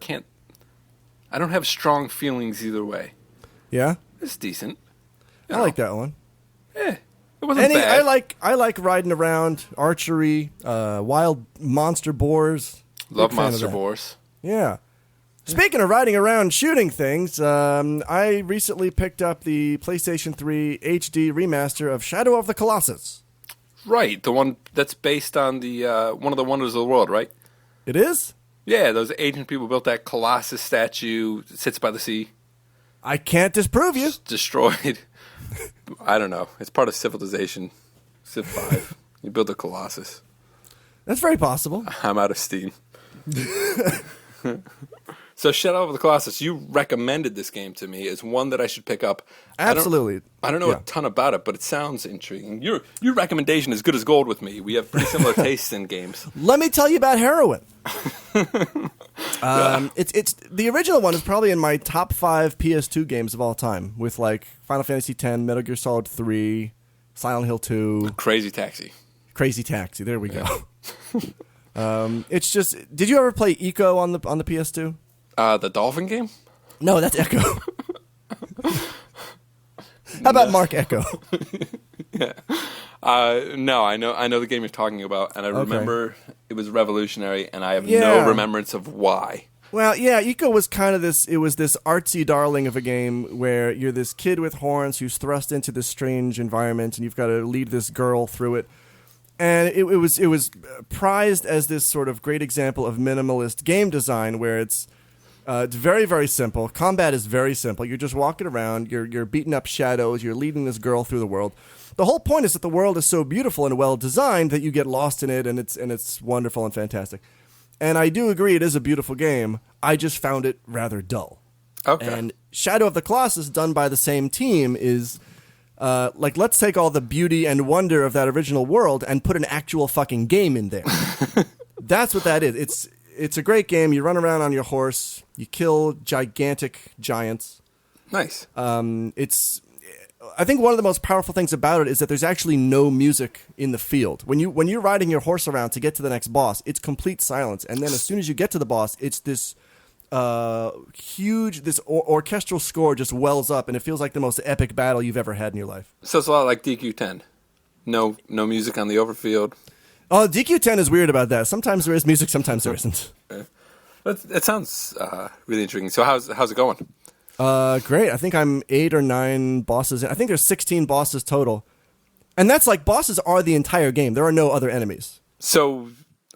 I don't have strong feelings either way. Yeah? It's decent. I like that one. It wasn't bad. I like riding around, archery, wild monster boars. Love monster boars. Yeah. Speaking of riding around shooting things, I recently picked up the PlayStation 3 HD remaster of Shadow of the Colossus. Right, the one that's based on the one of the wonders of the world, right? It is? Yeah, those ancient people built that Colossus statue that sits by the sea. I can't disprove you. It's destroyed. I don't know. It's part of civilization. Civ 5. You build a Colossus. That's very possible. I'm out of steam. So Shadow of the Colossus, you recommended this game to me as one that I should pick up. Absolutely. I don't know a ton about it, but it sounds intriguing. Your recommendation is good as gold with me. We have pretty similar tastes in games. Let me tell you about Heroin. It's the original one is probably in my top 5 PS2 games of all time, with like Final Fantasy X, Metal Gear Solid 3, Silent Hill 2, Crazy Taxi. There we go. It's just. Did you ever play Eco on the PS2? The Dolphin game? No, that's Echo. How about Mark Echo? Yeah. No, I know the game you're talking about, and I remember it was revolutionary, and I have no remembrance of why. Well, yeah, Eco was kind of this. It was this artsy darling of a game where you're this kid with horns who's thrust into this strange environment, and you've got to lead this girl through it. And it was prized as this sort of great example of minimalist game design, where it's very, very simple. Combat is very simple. You're just walking around. You're beating up shadows. You're leading this girl through the world. The whole point is that the world is so beautiful and well designed that you get lost in it, and it's wonderful and fantastic. And I do agree it is a beautiful game. I just found it rather dull. Okay. And Shadow of the Colossus, done by the same team, is let's take all the beauty and wonder of that original world and put an actual fucking game in there. That's what that is. It's a great game. You run around on your horse. You kill gigantic giants. Nice. I think one of the most powerful things about it is that there's actually no music in the field. When you're riding your horse around to get to the next boss, it's complete silence. And then as soon as you get to the boss, it's this huge, orchestral score just wells up, and it feels like the most epic battle you've ever had in your life. So it's a lot like DQ10. No music on the overfield. Oh, DQ10 is weird about that. Sometimes there is music, sometimes there isn't. That sounds really intriguing. So how's it going? Great. I think I'm 8 or 9 bosses in. I think there's 16 bosses total. And that's like, bosses are the entire game. There are no other enemies. So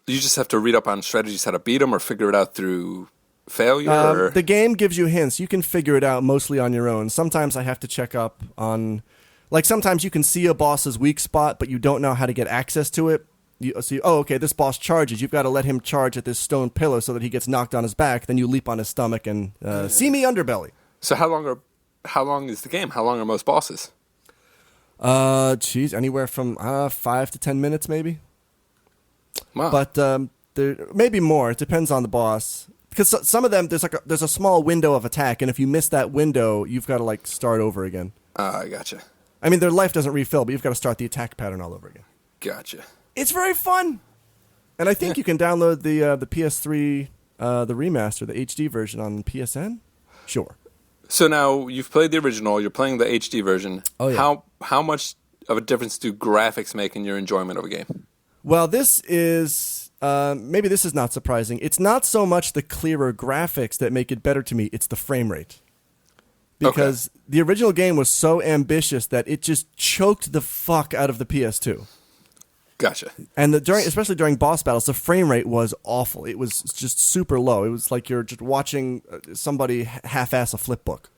you just have to read up on strategies how to beat them, or figure it out through failure? The game gives you hints. You can figure it out mostly on your own. Sometimes I have to check up on... Like, sometimes you can see a boss's weak spot, but you don't know how to get access to it. you see, okay, this boss charges. You've got to let him charge at this stone pillar so that he gets knocked on his back. Then you leap on his stomach and see me underbelly. So how long is the game? How long are most bosses? Anywhere from 5 to 10 minutes maybe. Wow. But there maybe more. It depends on the boss. Because some of them, there's a small window of attack, and if you miss that window, you've got to like start over again. I gotcha. I mean, their life doesn't refill, but you've got to start the attack pattern all over again. Gotcha. It's very fun. And I think you can download the PS3, the remaster, the HD version on PSN. Sure. So now you've played the original. You're playing the HD version. Oh yeah. How much of a difference do graphics make in your enjoyment of a game? Well, this is maybe this is not surprising. It's not so much the clearer graphics that make it better to me. It's the frame rate. Because the original game was so ambitious that it just choked the fuck out of the PS2. Gotcha. And especially during boss battles, the frame rate was awful. It was just super low. It was like you're just watching somebody half-ass a flip book.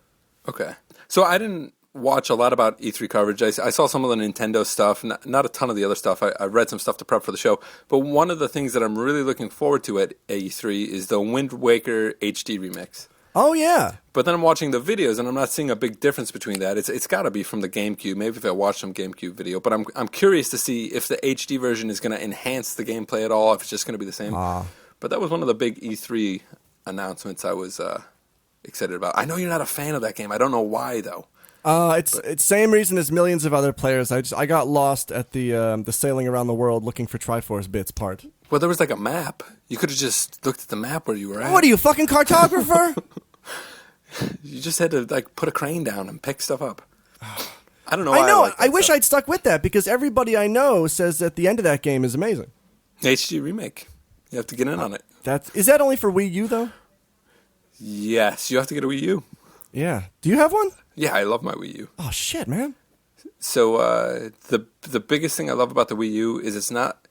Okay. So I didn't watch a lot about E3 coverage. I saw some of the Nintendo stuff, not a ton of the other stuff. I read some stuff to prep for the show. But one of the things that I'm really looking forward to at E3 is the Wind Waker HD remix. Oh, yeah. But then I'm watching the videos, and I'm not seeing a big difference between that. It's got to be from the GameCube. Maybe if I watch some GameCube video. But I'm curious to see if the HD version is going to enhance the gameplay at all, if it's just going to be the same. But that was one of the big E3 announcements I was excited about. I know you're not a fan of that game. I don't know why, though. It's same reason as millions of other players. I got lost at the sailing around the world looking for Triforce bits part. Well, there was like a map. You could have just looked at the map where you were at. What are you, fucking cartographer? You just had to like put a crane down and pick stuff up. I don't know. I know. Like I wish I'd stuck with that because everybody I know says that the end of that game is amazing. HD remake. You have to get in on it. Is that only for Wii U though? Yes, you have to get a Wii U. Yeah. Do you have one? Yeah, I love my Wii U. Oh shit, man. So the biggest thing I love about the Wii U is it's not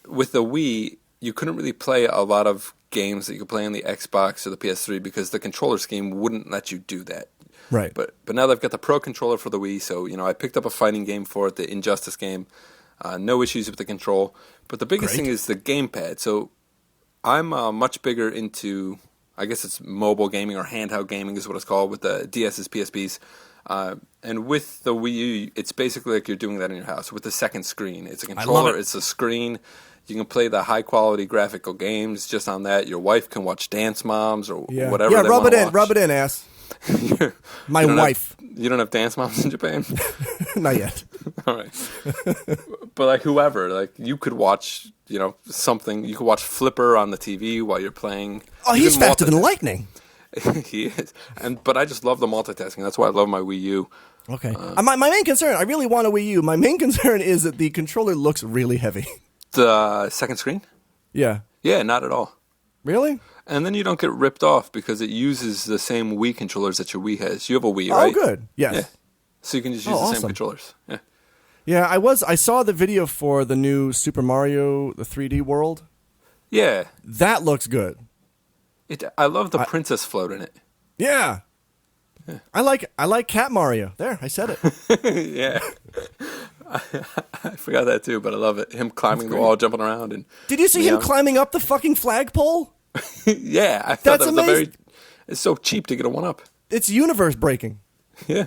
with the Wii you couldn't really play a lot of games that you could play on the Xbox or the PS3 because the controller scheme wouldn't let you do that. Right. But now they've got the Pro controller for the Wii, so I picked up a fighting game for it, the Injustice game. No issues with the control. But the biggest thing is the gamepad. So I'm much bigger into, I guess it's mobile gaming or handheld gaming is what it's called with the DS's, PSPs. And with the Wii U, it's basically like you're doing that in your house with the second screen. It's a controller, it's a screen. You can play the high-quality graphical games just on that. Your wife can watch Dance Moms or whatever they want to watch. Rub it in, ass. My wife. You don't have Dance Moms in Japan? Not yet. All right. But like whoever, like you could watch, something. You could watch Flipper on the TV while you're playing. Oh, he's faster than lightning. He is. But I just love the multitasking. That's why I love my Wii U. Okay. My main concern, I really want a Wii U. My main concern is that the controller looks really heavy. The second screen? Yeah. Yeah, not at all. Really? And then you don't get ripped off because it uses the same Wii controllers that your Wii has. You have a Wii, right? Oh, good. Yes. Yeah. So you can just use the same controllers. Yeah. Yeah, I saw the video for the new Super Mario, the 3D World. Yeah. That looks good. I love the princess float in it. Yeah. I like Cat Mario. There, I said it. Yeah. I forgot that too, but I love it. Him climbing the wall, jumping around. And did you see him climbing up the fucking flagpole? Yeah, I thought that was amazing. It's so cheap to get a 1-up. It's universe breaking. Yeah.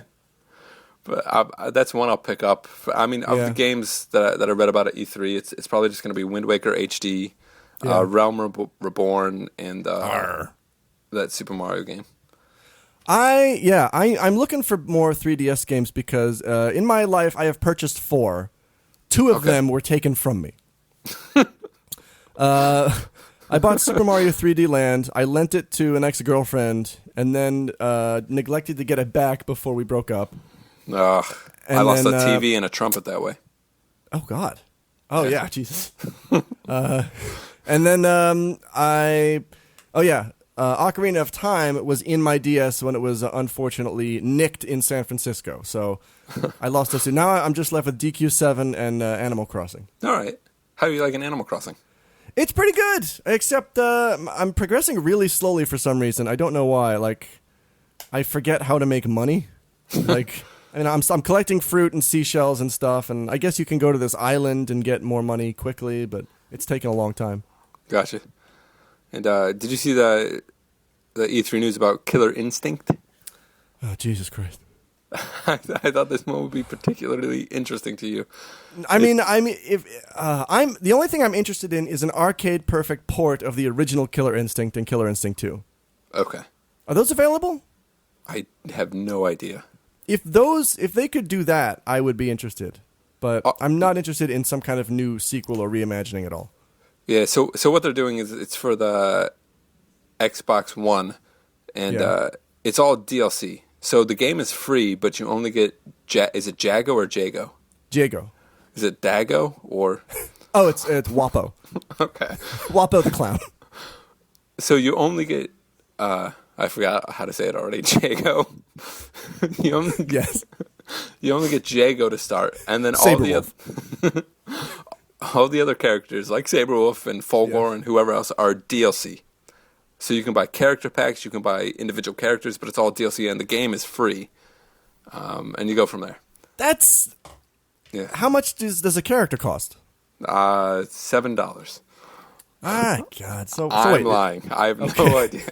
But that's one I'll pick up. Of the games that I read about at E3, it's probably just going to be Wind Waker HD, Realm Reborn, and that Super Mario game. I'm looking for more 3DS games because in my life I have purchased 4. 2 of them were taken from me. I bought Super Mario 3D Land. I lent it to an ex-girlfriend and then neglected to get it back before we broke up. I lost a TV and a trumpet that way. Oh, God. Oh, yeah, Jesus. And then Ocarina of Time was in my DS when it was unfortunately nicked in San Francisco. So I lost those two. Now I'm just left with DQ7 and Animal Crossing. All right. How do you like an Animal Crossing? It's pretty good, except I'm progressing really slowly for some reason. I don't know why. Like, I forget how to make money. I mean, I'm collecting fruit and seashells and stuff, and I guess you can go to this island and get more money quickly, but it's taken a long time. Gotcha. And did you see the E3 news about Killer Instinct? Oh, Jesus Christ. I thought this one would be particularly interesting to you. I mean, the only thing I'm interested in is an arcade perfect port of the original Killer Instinct and Killer Instinct 2. Okay. Are those available? I have no idea. If they could do that, I would be interested. But I'm not interested in some kind of new sequel or reimagining at all. Yeah, so what they're doing is it's for the Xbox One, and it's all DLC. So the game is free, but you only get, is it Jago or Jago? Jago. Is it Dago or? Oh, it's Wapo. Okay. Wapo the clown. So you only get, I forgot how to say it already, Jago. Yes. You only get Jago to start, and then all the other characters like Saberwolf and Fulgor and whoever else are DLC. So you can buy character packs, you can buy individual characters, but it's all DLC, and the game is free. And you go from there. That's... Yeah. How much does a character cost? $7. Ah, God. So I'm wait, lying. I have no idea.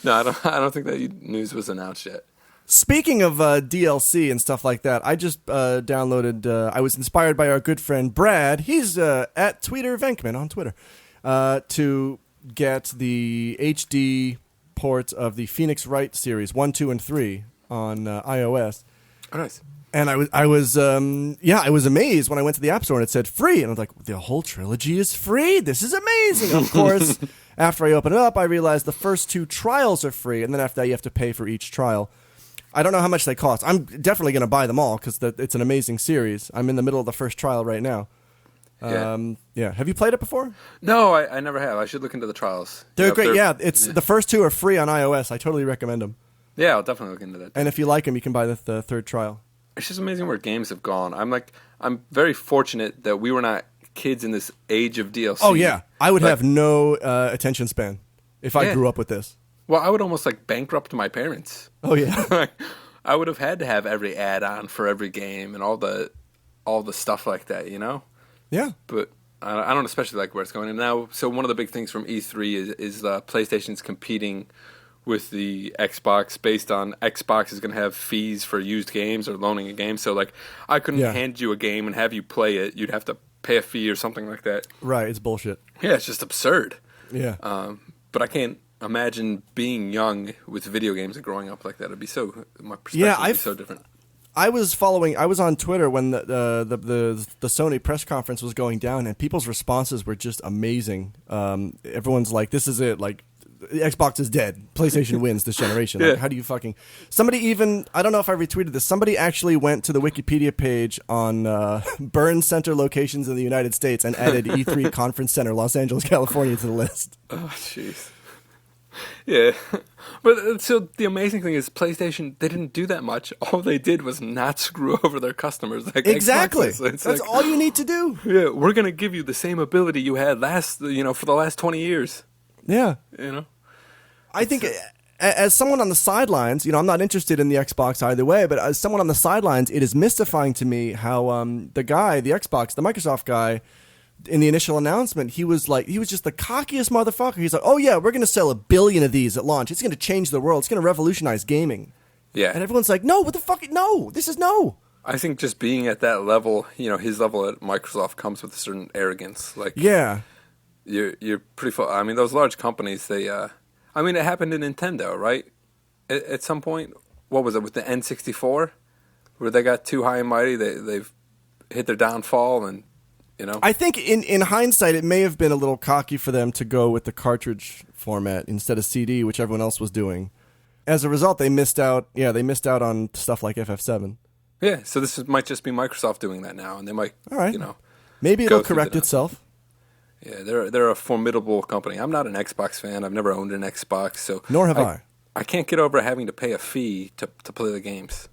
No, I don't think that news was announced yet. Speaking of DLC and stuff like that, I just downloaded... I was inspired by our good friend Brad. He's at Tweeter Venkman on Twitter. To get the HD port of the Phoenix Wright series 1, 2, and 3 on iOS. Oh, nice. And I was amazed when I went to the App Store and it said free, and I was like, the whole trilogy is free. This is amazing. Of course, after I open it up, I realized the first 2 trials are free, and then after that, you have to pay for each trial. I don't know how much they cost. I'm definitely going to buy them all because it's an amazing series. I'm in the middle of the first trial right now. Yeah. Have you played it before? No, I never have. I should look into the trials. They're great. The first 2 are free on iOS. I totally recommend them. Yeah, I'll definitely look into that. And if you like them, you can buy the third trial. It's just amazing where games have gone. I'm very fortunate that we were not kids in this age of DLC. Oh yeah, I would have no attention span if I grew up with this. Well, I would almost bankrupt my parents. Oh yeah. I would have had to have every add-on for every game and all the stuff like that, you know? Yeah. But I don't especially like where it's going. And now, so one of the big things from E3 is PlayStation's competing with the Xbox based on Xbox is going to have fees for used games or loaning a game. So, I couldn't hand you a game and have you play it. You'd have to pay a fee or something like that. Right, it's bullshit. Yeah, it's just absurd. Yeah. But I can't imagine being young with video games and growing up like that. It'd be my perspective would be so different. I was on Twitter when the Sony press conference was going down, and people's responses were just amazing. Everyone's like, "This is it! Xbox is dead. PlayStation wins this generation." How do you Somebody even, I don't know if I retweeted this. Somebody actually went to the Wikipedia page on burn center locations in the United States and added E3 Conference Center, Los Angeles, California, to the list. Oh, jeez. Yeah, but so the amazing thing is PlayStation, they didn't do that much. All they did was not screw over their customers. Exactly. That's all you need to do. Yeah, we're going to give you the same ability you had for the last 20 years. Yeah. I think as someone on the sidelines, I'm not interested in the Xbox either way, but as someone on the sidelines, it is mystifying to me how the Microsoft guy, in the initial announcement, he was just the cockiest motherfucker. He's like, oh yeah, we're going to sell 1 billion of these at launch. It's going to change the world. It's going to revolutionize gaming. Yeah. And everyone's like, no, what the fuck? No, this is no. I think just being at that level, his level at Microsoft comes with a certain arrogance. Yeah. You're pretty full. I mean, those large companies, it happened in Nintendo, right? At some point, what was it, with the N64? Where they got too high and mighty, they've hit their downfall, and, I think in hindsight, it may have been a little cocky for them to go with the cartridge format instead of CD, which everyone else was doing. As a result, they missed out on stuff like FF7. Yeah, so this might just be Microsoft doing that now, and they might, all right. Maybe it'll correct itself. Yeah, they're a formidable company. I'm not an Xbox fan. I've never owned an Xbox, so nor have I. I can't get over having to pay a fee to play the games.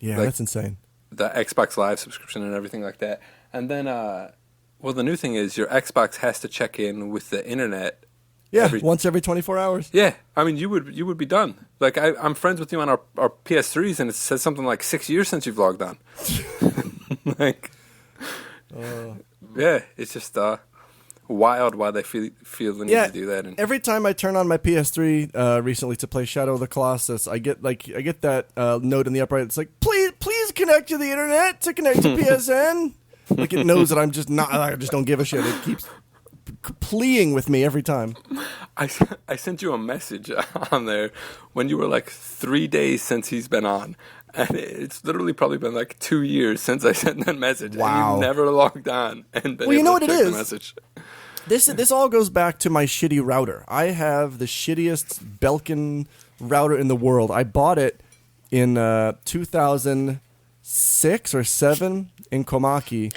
Yeah, that's insane. The Xbox Live subscription and everything like that. And then, the new thing is your Xbox has to check in with the internet Yeah, once every 24 hours. Yeah, I mean, you would be done. Like, I'm friends with you on our PS3s, and it says something like 6 years since you've logged on. Like, yeah, it's just wild why they feel the need to do that. And every time I turn on my PS3 recently to play Shadow of the Colossus, I get that note in the upper right. It's like, please connect to the internet to connect to PSN. Like, it knows that I just don't give a shit. It keeps pleading with me every time. I sent you a message on there when you were like 3 days since he's been on. And it's literally probably been like 2 years since I sent that message. Wow. And you've never logged on and been well, you know able to what check it the is? message. This all goes back to my shitty router. I have the shittiest Belkin router in the world. I bought it in 2006 or 7 in Komaki.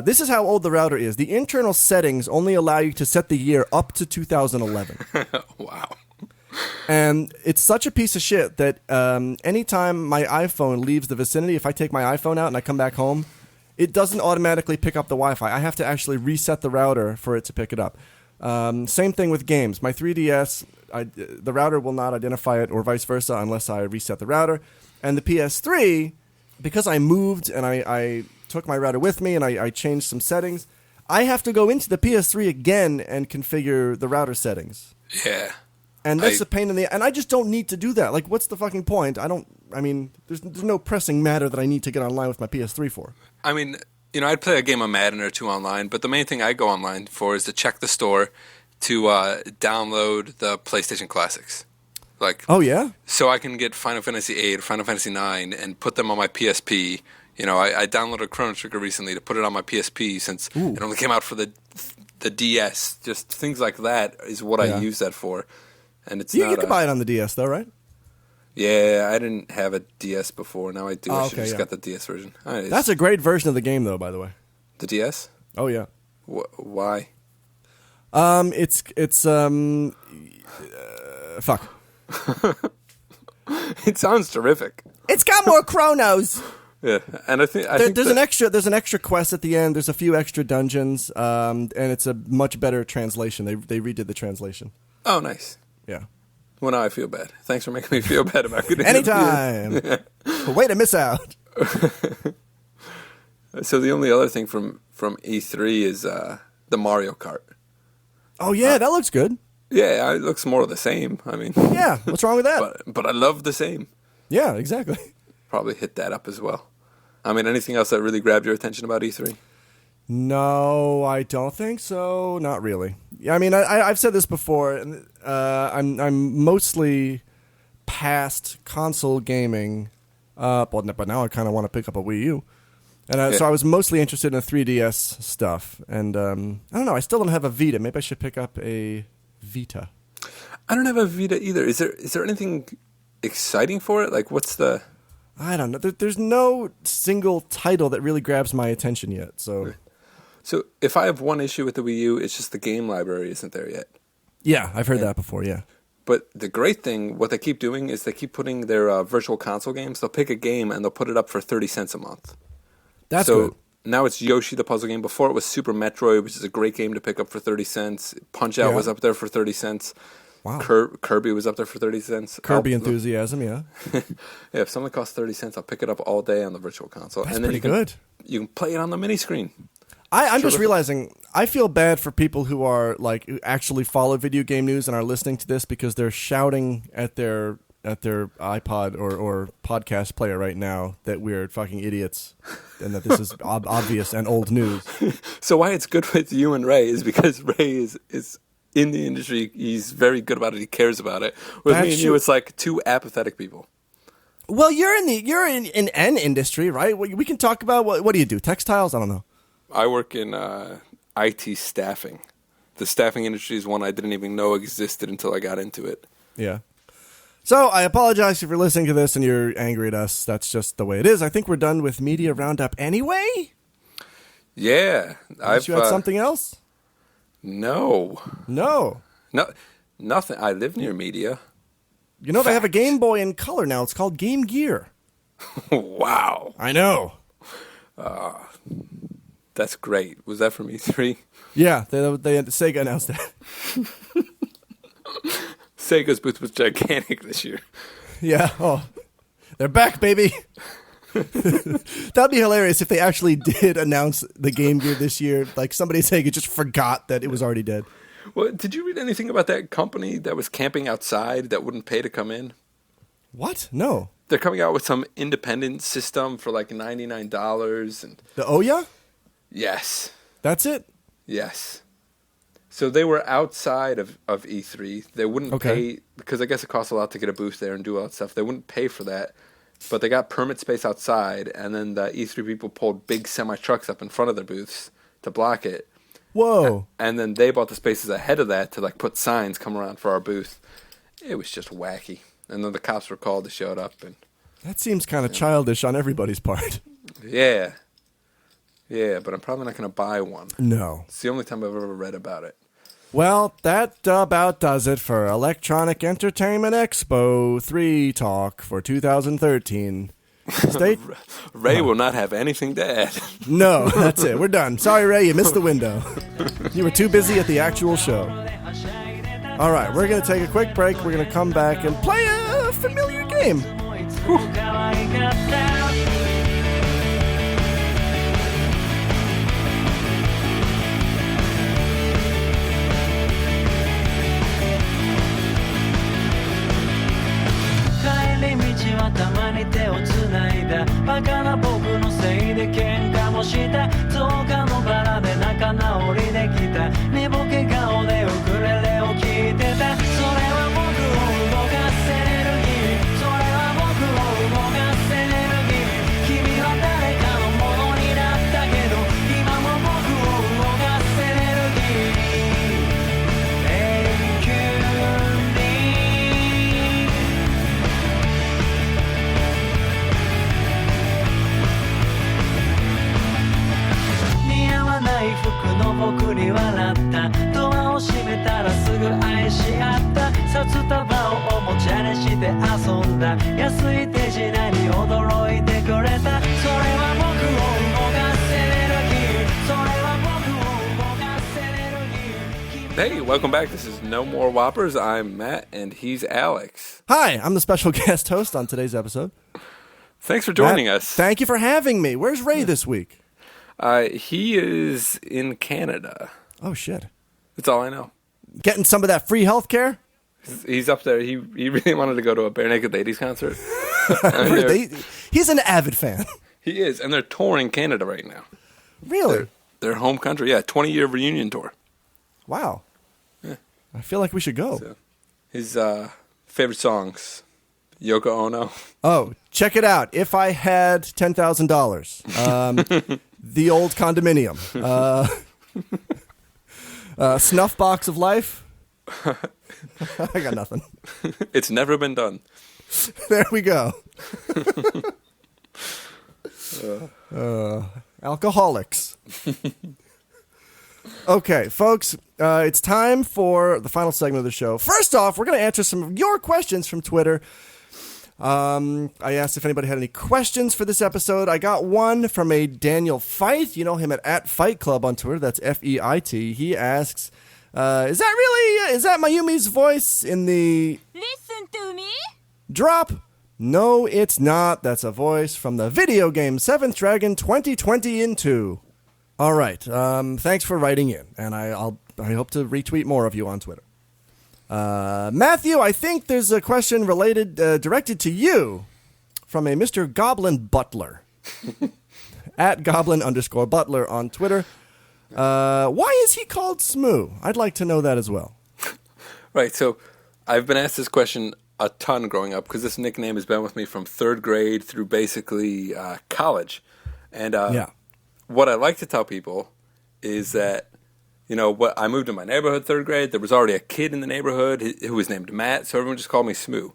This is how old the router is. The internal settings only allow you to set the year up to 2011. Wow. And it's such a piece of shit that anytime my iPhone leaves the vicinity, if I take my iPhone out and I come back home, it doesn't automatically pick up the Wi-Fi. I have to actually reset the router for it to pick it up. Same thing with games. My 3DS, the router will not identify it or vice versa unless I reset the router. And the PS3, because I moved and I took my router with me and I changed some settings, I have to go into the PS3 again and configure the router settings. Yeah. And that's a pain in the... And I just don't need to do that. Like, what's the fucking point? There's no pressing matter that I need to get online with my PS3 for. I mean, I'd play a game of Madden or two online, but the main thing I go online for is to check the store to download the PlayStation Classics. Like, oh, yeah? So I can get Final Fantasy VIII or Final Fantasy IX and put them on my PSP. I downloaded Chrono Trigger recently to put it on my PSP since it only came out for the DS. Just things like that is what I use that for. And it's you can buy it on the DS, though, right? Yeah, I didn't have a DS before. Now I do. I should just got the DS version. That's a great version of the game, though, by the way. The DS? Oh, yeah. Why? Fuck. It sounds terrific. It's got more chronos. Yeah, and I think there's an extra quest at the end. There's a few extra dungeons, and it's a much better translation. They redid the translation. Oh, nice. Yeah. Well, now I feel bad. Thanks for making me feel bad about it. Anytime. Way to miss out. So the only other thing from E3 is the Mario Kart. Oh yeah, that looks good. Yeah, it looks more of the same. I mean, yeah, what's wrong with that? But I love the same. Yeah, exactly. Probably hit that up as well. I mean, anything else that really grabbed your attention about E3? No, I don't think so. Not really. I mean, I've said this before. I'm mostly past console gaming, but now I kind of want to pick up a Wii U, and so I was mostly interested in the 3DS stuff. And I don't know. I still don't have a Vita. Maybe I should pick up a Vita. I don't have a Vita either. Is there anything exciting for it? Like, what's the? I don't know. There's no single title that really grabs my attention yet. So if I have one issue with the Wii U, it's just the game library isn't there yet. Yeah, I've heard that before, yeah. But the great thing, what they keep doing is they keep putting their virtual console games. They'll pick a game and they'll put it up for 30 cents a month. That's good. So now it's Yoshi the puzzle game. Before it was Super Metroid, which is a great game to pick up for 30 cents. Punch-Out was up there for 30 cents. Wow. Kirby was up there for 30 cents. Kirby Enthusiasm, yeah. Yeah, if something costs 30 cents, I'll pick it up all day on the virtual console. That's and then pretty good. You can play it on the mini screen. I'm just realizing I feel bad for people who are who actually follow video game news and are listening to this because they're shouting at their iPod or podcast player right now that we're fucking idiots and that this is obvious and old news. So why it's good with you and Ray is because Ray is in the industry. He's very good about it. He cares about it. With me and you, it's like two apathetic people. Well, you're in an industry, right? We can talk about what do you do? Textiles? I don't know. I work in IT staffing. The staffing industry is one I didn't even know existed until I got into it. Yeah. So I apologize if you're listening to this and you're angry at us. That's just the way it is. I think we're done with Media Roundup anyway. Yeah. Unless you had something else? No. Nothing. I live near Media. You know, they have a Game Boy in color now. It's called Game Gear. Wow. I know. That's great. Was that from E3? Yeah, they Sega announced that. Sega's booth was gigantic this year. Yeah. Oh, they're back, baby. That'd be hilarious if they actually did announce the Game Gear this year. Like somebody saying it just forgot that it was already dead. Well, did you read anything about that company that was camping outside that wouldn't pay to come in? What? No. They're coming out with some independent system for like $99. And The Ouya? yes. That's it? Yes. So they were outside of E3. They wouldn't pay, because I guess it costs a lot to get a booth there and do all that stuff. They wouldn't pay for that. But they got permit space outside, and then the E3 people pulled big semi-trucks up in front of their booths to block it. Whoa. And then they bought the spaces ahead of that to like put signs come around for our booth. It was just wacky. And then the cops were called to show up. And that seems kind of childish on everybody's part. Yeah. Yeah, but I'm probably not going to buy one. No. It's the only time I've ever read about it. Well, that about does it for Electronic Entertainment Expo 3 talk for 2013. Ray will not have anything to add. No, that's it. We're done. Sorry, Ray, you missed the window. You were too busy at the actual show. All right, we're going to take a quick break. We're going to come back and play a familiar game. Whew. たまに手をつないだバカな僕のせいで喧嘩もした造花のバラで仲直りできた寝ぼけ顔でウクレレを聴いてたそれは僕を動かすエネルギーそれは僕を動かすエネルギー君は誰かのものになったけど今も僕を動かすエネルギー永久にない服の僕に笑ったドアを閉めたらすぐ愛し合った札束をおもちゃにして遊んだ安い手品に驚いてくれたそれは僕を動かすエネルギーそれは僕を動かすエネルギー Hey, welcome back. This is No More Whoppers. I'm Matt, and he's Alex. Hi, I'm the special guest host on today's episode. Thanks for joining us. Thank you for having me. Where's Ray this week? He is in Canada. Oh, shit. That's all I know. Getting some of that free health care? He's up there. He really wanted to go to a Bare Naked Ladies concert. He's an avid fan. He is, and they're touring Canada right now. Really? Their home country, yeah, 20-year reunion tour. Wow. Yeah. I feel like we should go. So, his favorite songs, Yoko Ono. Oh, check it out. If I had $10,000. The Old Condominium. Snuff Box of Life. I got nothing. It's never been done. There we go. Alcoholics. Okay, folks, it's time for the final segment of the show. First off, we're going to answer some of your questions from Twitter. I asked if anybody had any questions for this episode. I got one from a Daniel Fight. You know him at Fight Club on Twitter. That's FEIT. He asks, is that Mayumi's voice in the Listen to me drop? No, it's not. That's a voice from the video game 7th Dragon 2020 into. All right. Thanks for writing in, and I hope to retweet more of you on Twitter. Matthew, I think there's a question directed to you from a Mr. Goblin Butler at Goblin_Butler on Twitter. Why is he called Smoo? I'd like to know that as well. Right. So I've been asked this question a ton growing up because this nickname has been with me from 3rd grade through basically college. And what I like to tell people is that, you know, I moved to my neighborhood 3rd grade. There was already a kid in the neighborhood who was named Matt, so everyone just called me Smoo.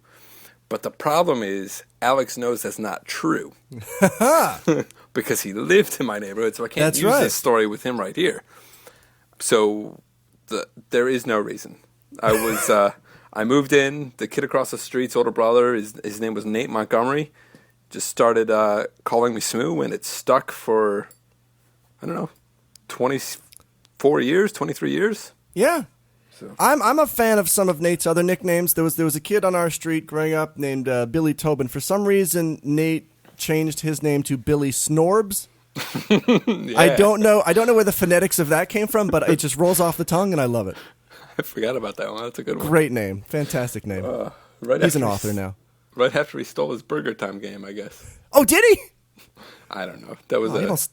But the problem is Alex knows that's not true because he lived in my neighborhood, so I can't use this story with him right here. So there is no reason. I moved in. The kid across the street's older brother, his name was Nate Montgomery, just started calling me Smoo, and it stuck for, I don't know, 24 years, 23 years. Yeah. So I'm a fan of some of Nate's other nicknames. There was a kid on our street growing up named Billy Tobin. For some reason, Nate changed his name to Billy Snorbs. Yeah. I don't know where the phonetics of that came from, but it just rolls off the tongue, and I love it. I forgot about that one. That's a good one. Great name, fantastic name. He's an author now. Right after he stole his Burger Time game, I guess. Oh, did he? I don't know. That was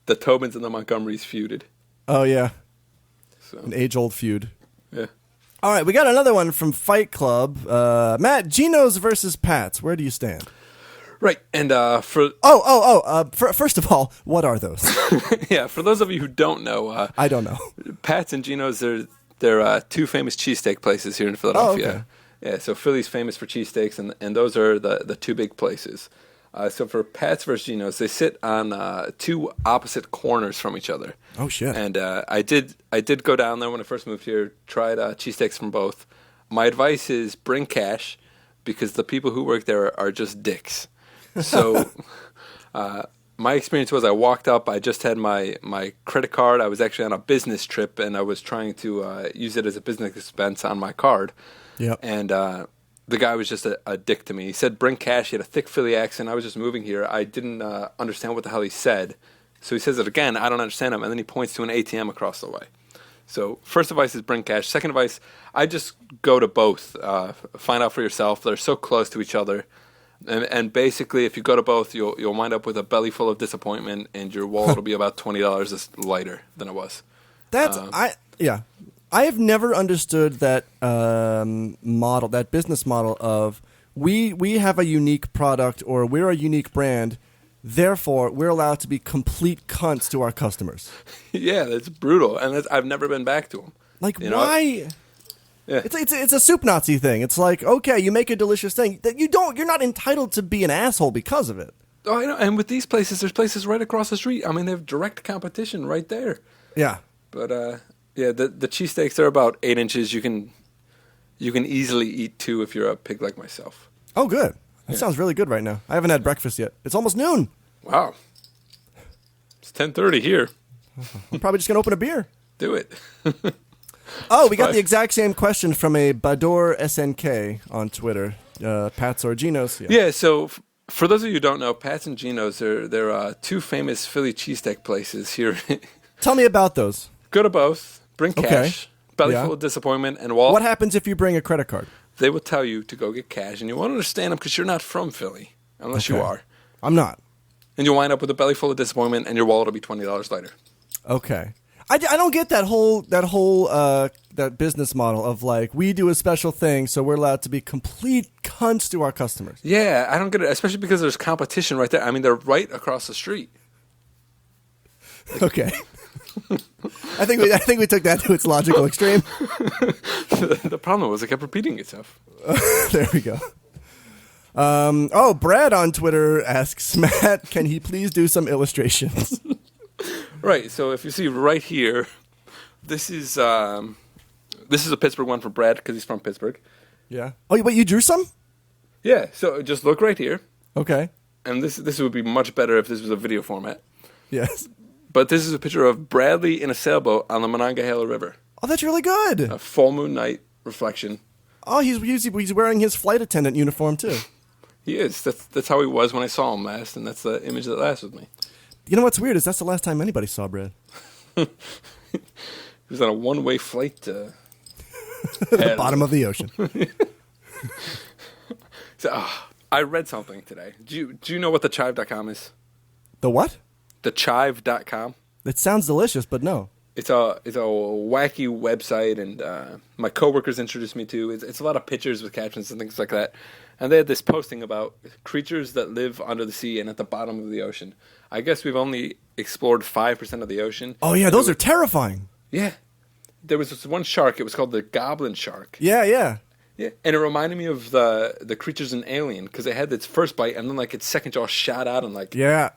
the Tobins and the Montgomerys feuded. Oh yeah, So an age-old feud. yeah. All right, we got another one from Fight Club. Matt, Geno's versus Pat's. Where do you stand? Right, and First of all, what are those? yeah, for those of you who don't know, I don't know. Pat's and Geno's, they're two famous cheesesteak places here in Philadelphia. Oh, okay. Yeah, so Philly's famous for cheesesteaks, and those are the two big places. So for Pat's versus Geno's, they sit on two opposite corners from each other. Oh shit! And I did go down there when I first moved here. Tried cheesesteaks from both. My advice is bring cash, because the people who work there are just dicks. So my experience was I walked up. I just had my credit card. I was actually on a business trip, and I was trying to use it as a business expense on my card. Yep. And the guy was just a dick to me. He said, bring cash. He had a thick Philly accent. I was just moving here. I didn't understand what the hell he said. So he says it again. I don't understand him. And then he points to an ATM across the way. So first advice is bring cash. Second advice, I just go to both. Find out for yourself. They're so close to each other. And basically, if you go to both, you'll wind up with a belly full of disappointment, and your wallet will be about $20 lighter than it was. I have never understood that model, that business model of we have a unique product or we're a unique brand, therefore we're allowed to be complete cunts to our customers. Yeah, that's brutal, and I've never been back to them. Like, you why? Know? Yeah. It's a soup Nazi thing. It's like, okay, you make a delicious thing that you're not entitled to be an asshole because of it. Oh, I know. And with these places, there's places right across the street. I mean, they have direct competition right there. Yeah. But yeah, the cheesesteaks, they're about 8 inches. You can easily eat 2 if you're a pig like myself. Oh, good. That sounds really good right now. I haven't had breakfast yet. It's almost noon. Wow. It's 10:30 here. I'm probably just gonna open a beer. Do it. Oh, we got the exact same question from a Bador SNK on Twitter. Pat's or Geno's? Yeah, so for those of you who don't know, Pat's and Geno's, they're two famous Philly cheesesteak places here. Tell me about those. Go to both. Bring cash. Belly full of disappointment. And what happens if you bring a credit card? They will tell you to go get cash, and you won't understand them because you're not from Philly, unless you are. I'm not. And you'll wind up with a belly full of disappointment, and your wallet will be $20 lighter. Okay. I don't get that whole that business model of like, we do a special thing, so we're allowed to be complete cunts to our customers. Yeah, I don't get it, especially because there's competition right there. I mean, they're right across the street. Okay. I think we took that to its logical extreme. The problem was it kept repeating itself. There we go. Brad on Twitter asks Matt, can he please do some illustrations? Right. So if you see right here, this is a Pittsburgh one for Brad because he's from Pittsburgh. Yeah. Oh, wait, you drew some? Yeah. So just look right here. Okay. And this would be much better if this was a video format. Yes. But this is a picture of Bradley in a sailboat on the Monongahela River. Oh, that's really good. A full moon night reflection. Oh, he's wearing his flight attendant uniform too. He is. That's how he was when I saw him last, and that's the image that lasts with me. You know what's weird is that's the last time anybody saw Brad. He was on a one-way flight to the bottom of the ocean. So, I read something today. Do you know what the chive.com is? The what? The chive.com. It sounds delicious, but no. It's a wacky website, and my coworkers introduced me to. It's a lot of pictures with captions and things like that. And they had this posting about creatures that live under the sea and at the bottom of the ocean. I guess we've only explored 5% of the ocean. Oh yeah, those are terrifying. Yeah, there was this one shark. It was called the goblin shark. Yeah. Yeah, and it reminded me of the creatures in Alien because it had its first bite and then like its second jaw shot out and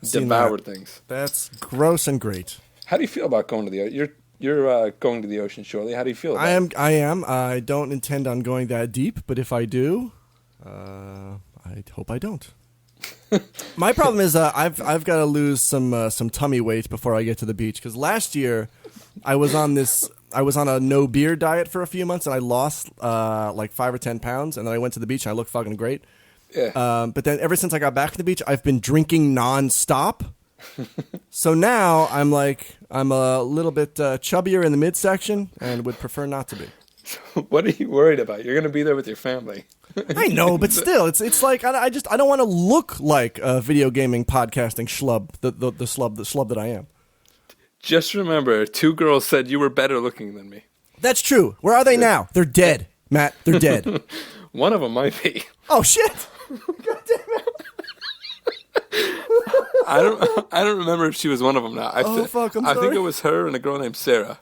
devoured things. That's gross and great. How do you feel about going to the ocean? You're going to the ocean shortly. How do you feel about it? I am. I don't intend on going that deep, but if I do, I hope I don't. My problem is I've got to lose some tummy weight before I get to the beach because last year I was on this I was on a no beer diet for a few months, and I lost like 5 or 10 pounds, and then I went to the beach, and I looked fucking great. Yeah. But then ever since I got back to the beach, I've been drinking nonstop. So now I'm a little bit chubbier in the midsection, and would prefer not to be. What are you worried about? You're going to be there with your family. I know, but still, it's like I don't want to look like a video gaming podcasting schlub, the schlub that I am. Just remember, 2 girls said you were better looking than me. That's true. Where are they now? They're dead, Matt. They're dead. One of them might be. Oh shit! God damn it! I don't remember if she was one of them now. I'm sorry. I think it was her and a girl named Sarah,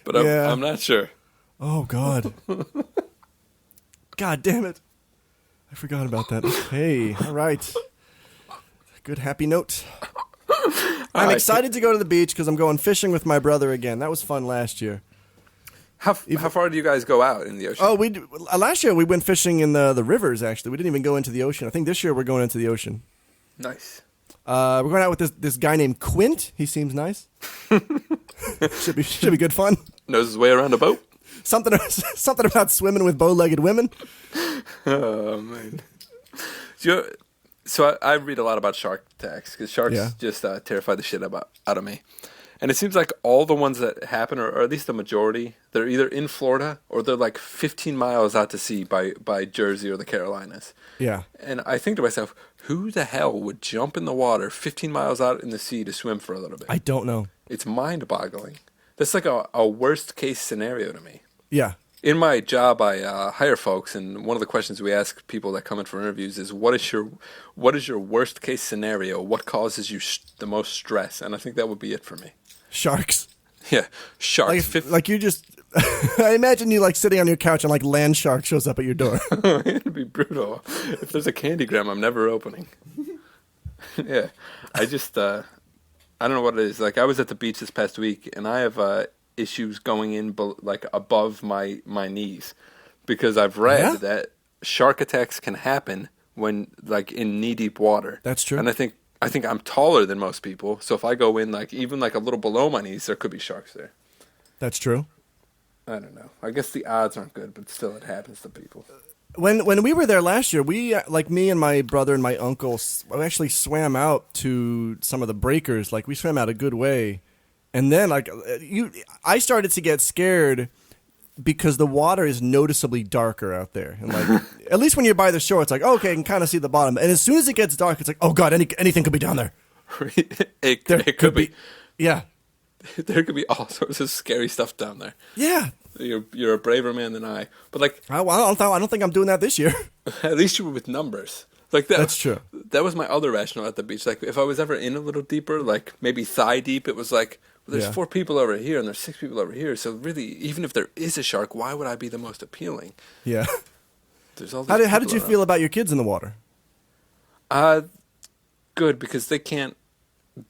but I'm not sure. Oh god. God damn it! I forgot about that. Hey, all right. Good happy note. I'm excited to go to the beach because I'm going fishing with my brother again. That was fun last year. How far do you guys go out in the ocean? Oh, last year we went fishing in the rivers, actually. We didn't even go into the ocean. I think this year we're going into the ocean. Nice. We're going out with this guy named Quint. He seems nice. should be good fun. Knows his way around a boat. Something about swimming with bow-legged women. Oh, man. So I read a lot about shark attacks because sharks just terrify the shit out of me. And it seems like all the ones that happen, or at least the majority, they're either in Florida or they're like 15 miles out to sea by Jersey or the Carolinas. Yeah. And I think to myself, who the hell would jump in the water 15 miles out in the sea to swim for a little bit? I don't know. It's mind-boggling. That's like a worst-case scenario to me. Yeah. In my job, I hire folks, and one of the questions we ask people that come in for interviews is, what is your worst case scenario? What causes you the most stress? And I think that would be it for me. Sharks. Yeah, sharks. Like you just, I imagine you like sitting on your couch and like land shark shows up at your door. It'd be brutal. If there's a candygram, I'm never opening. Yeah, I just, I don't know what it is. Like I was at the beach this past week, and I have issues going in like above my knees because I've read that shark attacks can happen when like in knee deep water. That's true. And I think I'm taller than most people, so if I go in like even like a little below my knees, there could be sharks there. That's true. I don't know. I guess the odds aren't good, but still it happens to people. When we were there last year, we like me and my brother and my uncle actually swam out to some of the breakers. Like we swam out a good way. And then, like, I started to get scared because the water is noticeably darker out there. And, like, at least when you're by the shore, it's like, oh, okay, I can kind of see the bottom. And as soon as it gets dark, it's like, oh, God, anything could be down there. It could be. Yeah. There could be all sorts of scary stuff down there. Yeah. You're a braver man than I. But, like... I don't think I'm doing that this year. At least you were with numbers. Like that's true. That was my other rationale at the beach. Like, if I was ever in a little deeper, like, maybe thigh deep, it was like... Well, there's 4 people over here and there's 6 people over here. So really, even if there is a shark, why would I be the most appealing? Yeah. There's all how did you feel about your kids in the water? Good, because they can't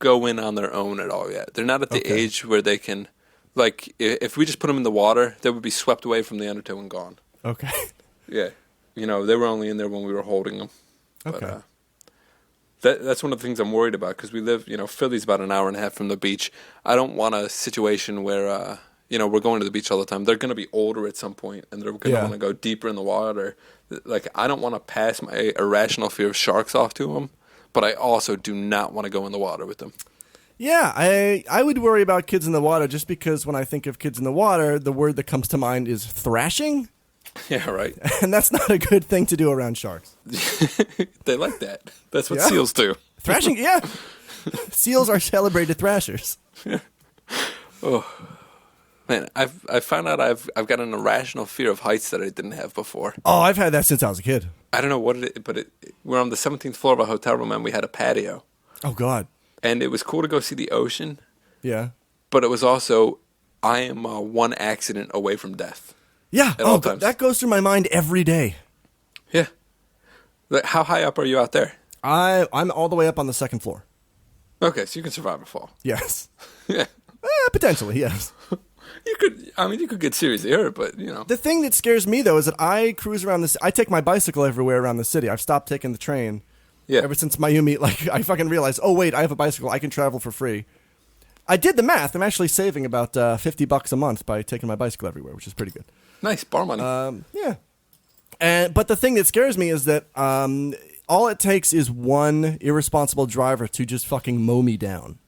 go in on their own at all yet. They're not at the age where they can, like, if we just put them in the water, they would be swept away from the undertow and gone. Okay. Yeah. You know, they were only in there when we were holding them. Okay. But, that's one of the things I'm worried about because we live, Philly's about an hour and a half from the beach. I don't want a situation where, we're going to the beach all the time. They're going to be older at some point and they're going to want to go deeper in the water. Like, I don't want to pass my irrational fear of sharks off to them, but I also do not want to go in the water with them. Yeah, I would worry about kids in the water just because when I think of kids in the water, the word that comes to mind is thrashing. Yeah, right. And that's not a good thing to do around sharks. They like that. That's what seals do. Thrashing, yeah. Seals are celebrated thrashers. Yeah. Oh, man, I found out I've got an irrational fear of heights that I didn't have before. Oh, I've had that since I was a kid. I don't know what it is, but we're on the 17th floor of a hotel room and we had a patio. Oh, God. And it was cool to go see the ocean. Yeah. But it was also, I am one accident away from death. Yeah, all times. That goes through my mind every day. Yeah. How high up are you out there? I'm all the way up on the 2nd floor. Okay, so you can survive a fall. Yes. Yeah. Potentially, yes. You could get seriously hurt, but, The thing that scares me, though, is that I cruise around this. I take my bicycle everywhere around the city. I've stopped taking the train. Yeah. Ever since Mayumi, I fucking realized, oh, wait, I have a bicycle. I can travel for free. I did the math. I'm actually saving about $50 a month by taking my bicycle everywhere, which is pretty good. Nice, bar money. Yeah. But the thing that scares me is that all it takes is one irresponsible driver to just fucking mow me down.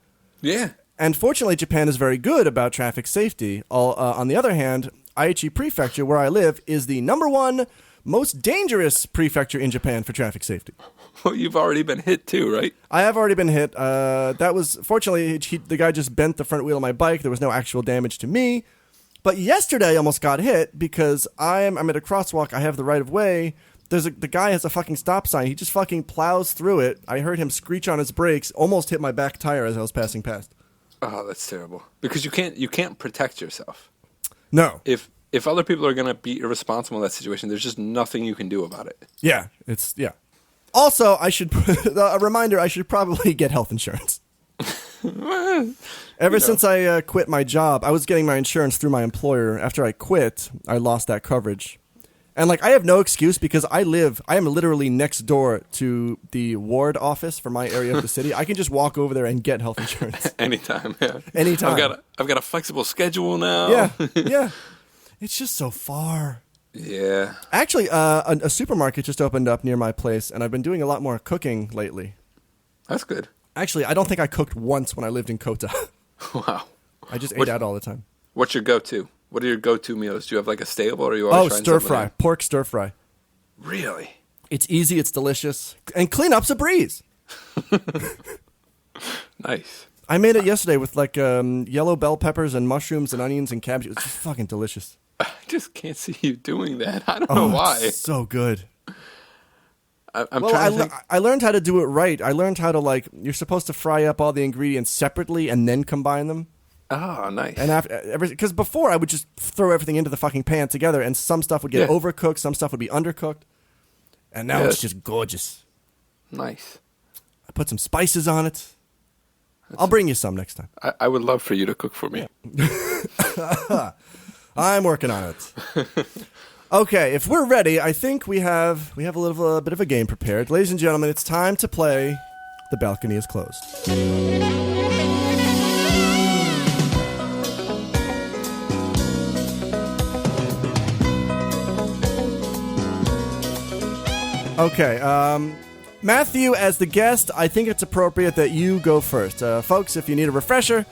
Yeah. And fortunately, Japan is very good about traffic safety. On the other hand, Aichi Prefecture, where I live, is the #1 most dangerous prefecture in Japan for traffic safety. Well, you've already been hit too, right? I have already been hit. That was, fortunately, the guy just bent the front wheel of my bike. There was no actual damage to me. But yesterday I almost got hit because I'm at a crosswalk. I have the right of way. The guy has a fucking stop sign. He just fucking plows through it. I heard him screech on his brakes, almost hit my back tire as I was passing past. Oh, that's terrible. Because you can't protect yourself. No. If other people are going to be irresponsible in that situation, there's just nothing you can do about it. Yeah, yeah. Also, a reminder, I should probably get health insurance. Ever since I quit my job, I was getting my insurance through my employer. After I quit, I lost that coverage. And I have no excuse because I am literally next door to the ward office for my area of the city. I can just walk over there and get health insurance. Anytime, yeah. Anytime. I've got a flexible schedule now. Yeah, yeah. It's just so far. Yeah. Actually, a supermarket just opened up near my place, and I've been doing a lot more cooking lately. That's good. Actually, I don't think I cooked once when I lived in Kota. Wow. I just ate out all the time. What's your go-to? What are your go-to meals? Do you have a stable, or are you always trying stir fry. Pork stir fry. Really? It's easy, it's delicious. And cleanup's a breeze. Nice. I made it yesterday with yellow bell peppers and mushrooms and onions and cabbage. It's just fucking delicious. I just can't see you doing that. I don't know why. It's so good. I'm trying to think. I learned how to do it right. I learned how to you're supposed to fry up all the ingredients separately and then combine them. Oh, nice. And because before I would just throw everything into the fucking pan together, and some stuff would get overcooked, some stuff would be undercooked, and now it's just gorgeous. Nice. I put some spices on it. I'll bring you some next time. I would love for you to cook for me. I'm working on it. Okay, if we're ready, I think we have a little bit of a game prepared. Ladies and gentlemen, it's time to play The Balcony is Closed. Okay, Matthew, as the guest, I think it's appropriate that you go first. Folks, if you need a refresher,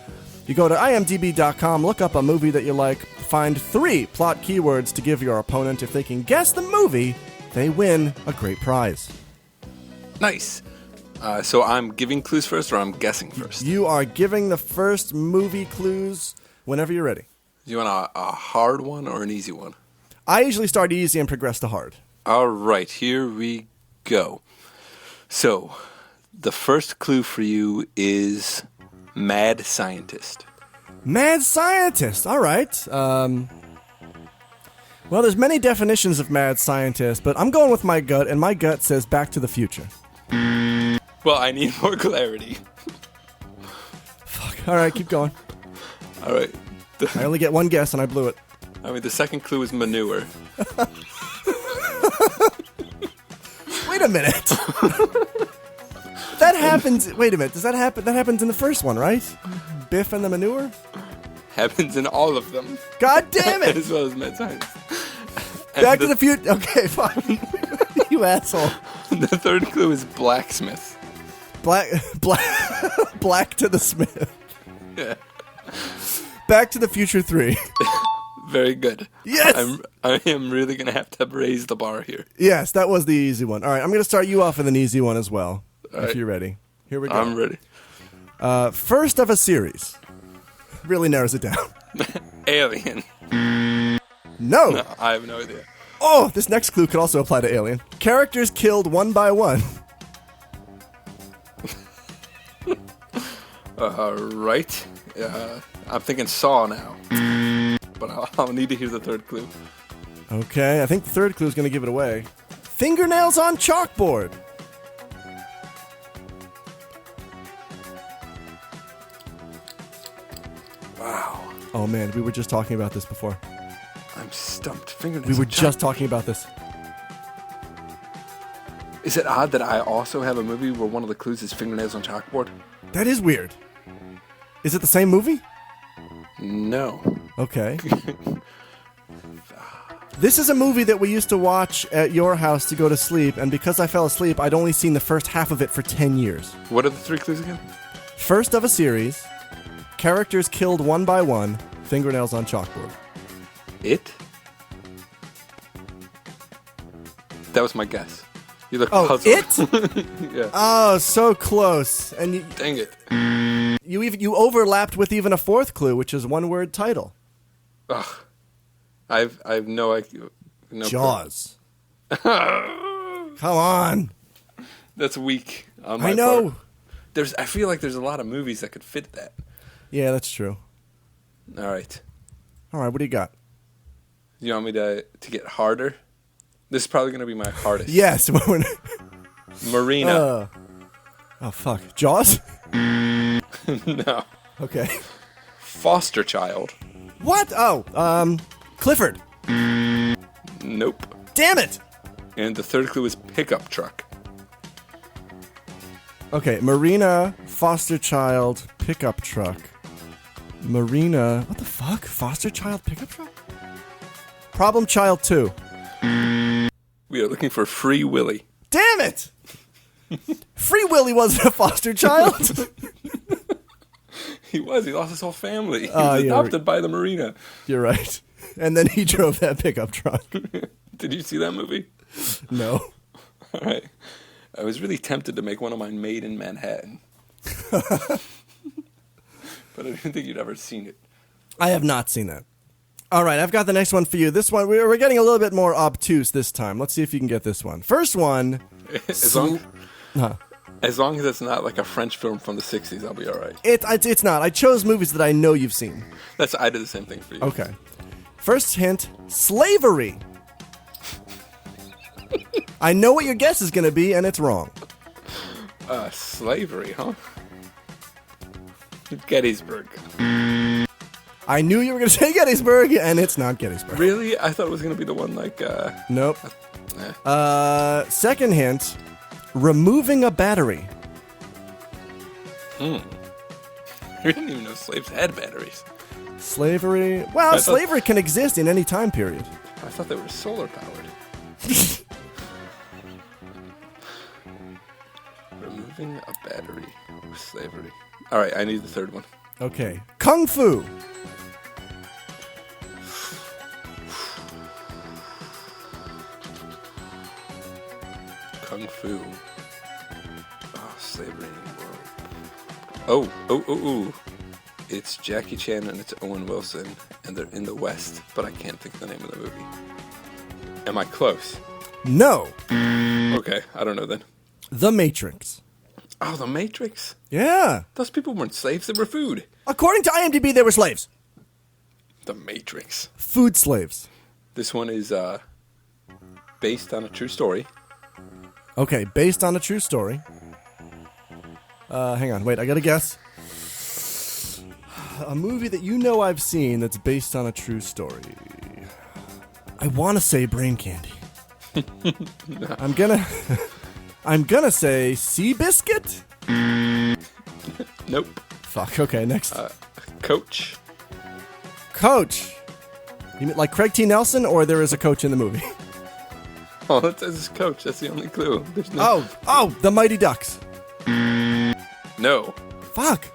you go to imdb.com, look up a movie that you like, find 3 plot keywords to give your opponent. If they can guess the movie, they win a great prize. Nice. So I'm giving clues first, or I'm guessing first? You are giving the first movie clues whenever you're ready. Do you want a hard one or an easy one? I usually start easy and progress to hard. All right, here we go. So, the first clue for you is mad scientist. Mad scientist, all right. Well, there's many definitions of mad scientist, but I'm going with my gut, and my gut says Back to the Future. Well, I need more clarity. Fuck, all right, keep going. All right. I only get one guess, and I blew it. I mean, the second clue is manure. Wait a minute. That happens. Wait a minute. Does that happen? That happens in the first one, right? Biff and the manure? Happens in all of them. God damn it. As well as mad science. Back to the Future. Okay, fine. You asshole. The third clue is blacksmith. Black to the Smith. Yeah. Back to the Future 3. Very good. Yes! I am really going to have to raise the bar here. Yes, that was the easy one. All right, I'm going to start you off with an easy one as well, if you're ready. Here we go. I'm ready. First of a series. Really narrows it down. Alien. No, I have no idea. Oh, this next clue could also apply to Alien. Characters killed one by one. Right. I'm thinking Saw now. But I'll need to hear the third clue. Okay, I think the third clue is going to give it away. Fingernails on chalkboard. Wow. Oh man, we were just talking about this before. I'm stumped. Fingernails. We were just talking about this. Is it odd that I also have a movie where one of the clues is fingernails on chalkboard? That is weird. Is it the same movie? No. Okay. This is a movie that we used to watch at your house to go to sleep, and because I fell asleep, I'd only seen the first half of it for 10 years. What are the 3 clues again? First of a series, characters killed one by one, fingernails on chalkboard. It? That was my guess. You look puzzled. It? Yeah. Oh, so close. And you, Dang it. you overlapped with even a fourth clue, which is one-word title. Ugh. I've no idea. No Jaws. Come on. That's weak on my I know. part. I feel like there's a lot of movies that could fit that. Yeah, that's true. All right. What do you got? You want me to get harder? This is probably going to be my hardest. Yes. Marina. Oh, fuck. Jaws? No. Okay. Foster child. What? Oh, Clifford. Nope. Damn it! And the third clue is pickup truck. Okay, Marina, foster child, pickup truck. Marina, what the fuck? Foster child, pickup truck? Problem Child 2. We are looking for Free Willy. Damn it! Free Willy wasn't a foster child. He was. He lost his whole family. He was adopted by the Marina. You're right. And then he drove that pickup truck. Did you see that movie? No. All right. I was really tempted to make one of mine Made in Manhattan. But I didn't think you'd ever seen it. I have not seen that. All right, I've got the next one for you. This one, we're getting a little bit more obtuse this time. Let's see if you can get this one. First one. As long as it's not like a French film from the 60s, I'll be all right. It's not. I chose movies that I know you've seen. I did the same thing for you. Okay. First hint, slavery. I know what your guess is going to be, and it's wrong. Slavery, huh? Gettysburg. I knew you were going to say Gettysburg, and it's not Gettysburg. Really? I thought it was going to be the one like... Nope. Second hint, removing a battery. I didn't even know slaves had batteries. Slavery... Well, slavery can exist in any time period. I thought they were solar powered. Removing a battery with slavery. All right, I need the third one. Okay. Kung Fu. Kung Fu. Oh, slavery in the world. Oh. It's Jackie Chan and it's Owen Wilson, and they're in the West, but I can't think of the name of the movie. Am I close? No. Okay, I don't know then. The Matrix. Oh, The Matrix? Yeah. Those people weren't slaves, they were food. According to IMDb, they were slaves. The Matrix. Food slaves. This one is based on a true story. Okay, based on a true story. Hang on, wait, I gotta guess. A movie that you know I've seen that's based on a true story. I want to say Brain Candy. No. I'm gonna say Seabiscuit. Nope. Fuck. Okay, next. Coach. Coach. You mean like Craig T. Nelson, or there is a coach in the movie? Oh, that says Coach. That's the only clue. There's no. Oh, the Mighty Ducks. No. Fuck.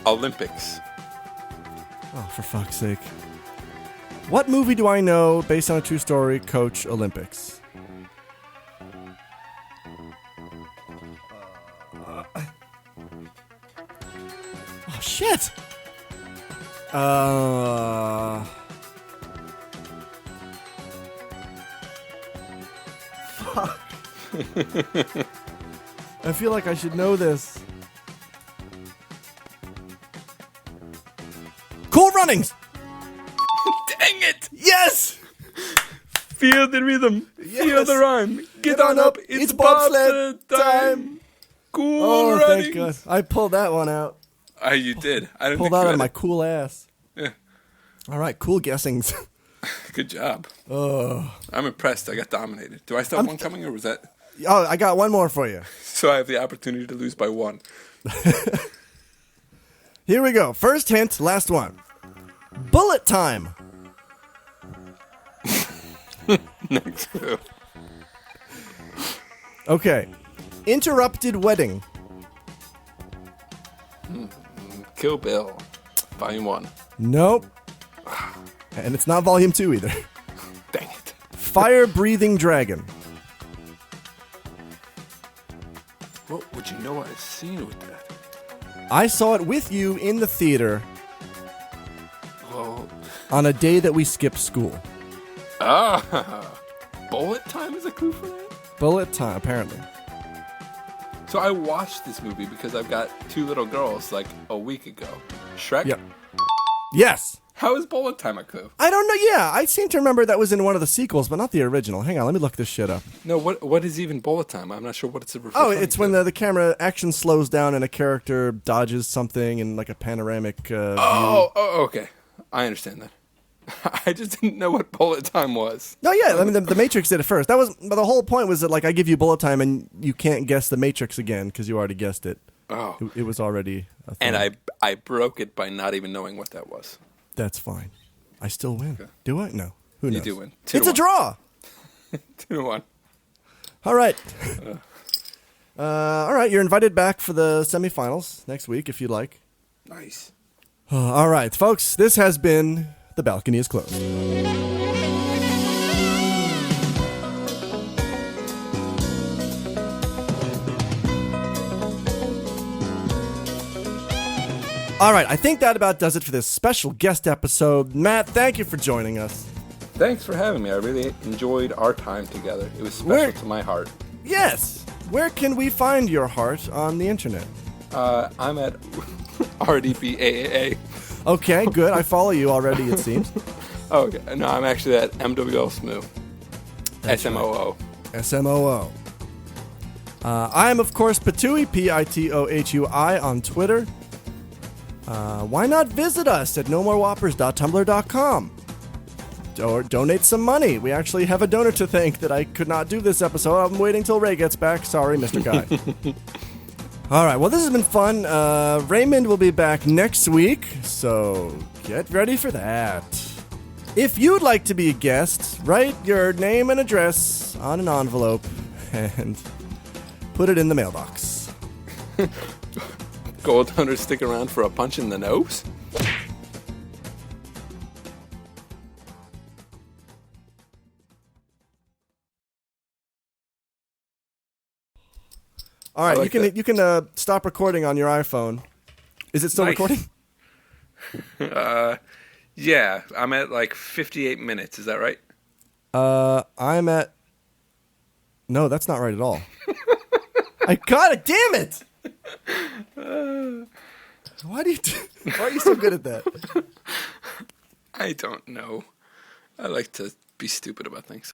Olympics. Oh, for fuck's sake. What movie do I know based on a true story? Coach, Olympics. Oh, shit. Fuck. I feel like I should know this. Cool Runnings! Dang it! Yes! Feel the rhythm. Yes. Feel the rhyme. Get on up. It's bobsled time. Cool Runnings. Thank God. I pulled that one out. You did. I didn't pulled think that you out of had my it. cool ass. Yeah. All right, cool guessings. Good job. I'm impressed. I got dominated. Do I still have one coming, or was that? Oh, I got one more for you. So I have the opportunity to lose by one. Here we go. First hint, last one. Bullet time. Next clue. Okay. Interrupted wedding. Kill Bill. Volume 1. Nope. And it's not volume 2 either. Dang it. Fire-breathing dragon. What would you know I've seen with that? I saw it with you in the theater Well, on a day that we skipped school. Bullet time is a clue for that? Bullet time, apparently. So I watched this movie because I've got 2 little girls like a week ago. Shrek? Yep. Yes. How is Bullet time a clue? I don't know. Yeah, I seem to remember that was in one of the sequels, but not the original. Hang on, let me look this shit up. No, what is even Bullet time? I'm not sure what it's referring Oh, it's to. when the camera action slows down and a character dodges something in like a panoramic view. Okay. I understand that. I just didn't know what Bullet time was. No, yeah, I mean, the Matrix did it first. But the whole point was that, like, I give you bullet time and you can't guess the Matrix again because you already guessed it. Oh. It was already a thing. And I broke it by not even knowing what that was. That's fine. I still win. Okay. Do I? No. Who knows? You do win. It's a draw. 2-1. All right. All right, you're invited back for the semifinals next week if you'd like. Nice. All right, folks, this has been The Balcony is Closed. All right, I think that about does it for this special guest episode. Matt, thank you for joining us. Thanks for having me. I really enjoyed our time together. It was special to my heart. Yes. Where can we find your heart on the internet? I'm at RDBAAA. Okay, good. I follow you already, it seems. Oh, okay. No, I'm actually at MWL Smoo. SMOO. SMOO. I am, of course, Patui, Pitohui on Twitter. Why not visit us at nomorewhoppers.tumblr.com? Or donate some money. We actually have a donor to thank that I could not do this episode. I'm waiting till Ray gets back. Sorry, Mr. Guy. All right, well, this has been fun. Raymond will be back next week, so get ready for that. If you'd like to be a guest, write your name and address on an envelope and put it in the mailbox. Gold hunters stick around for a punch in the nose? All right, like you can stop recording on your iPhone. Is it still recording? Yeah, I'm at like 58 minutes. Is that right? I'm at... No, that's not right at all. I got it, damn it! Why are you so good at that? I don't know. I like to be stupid about things.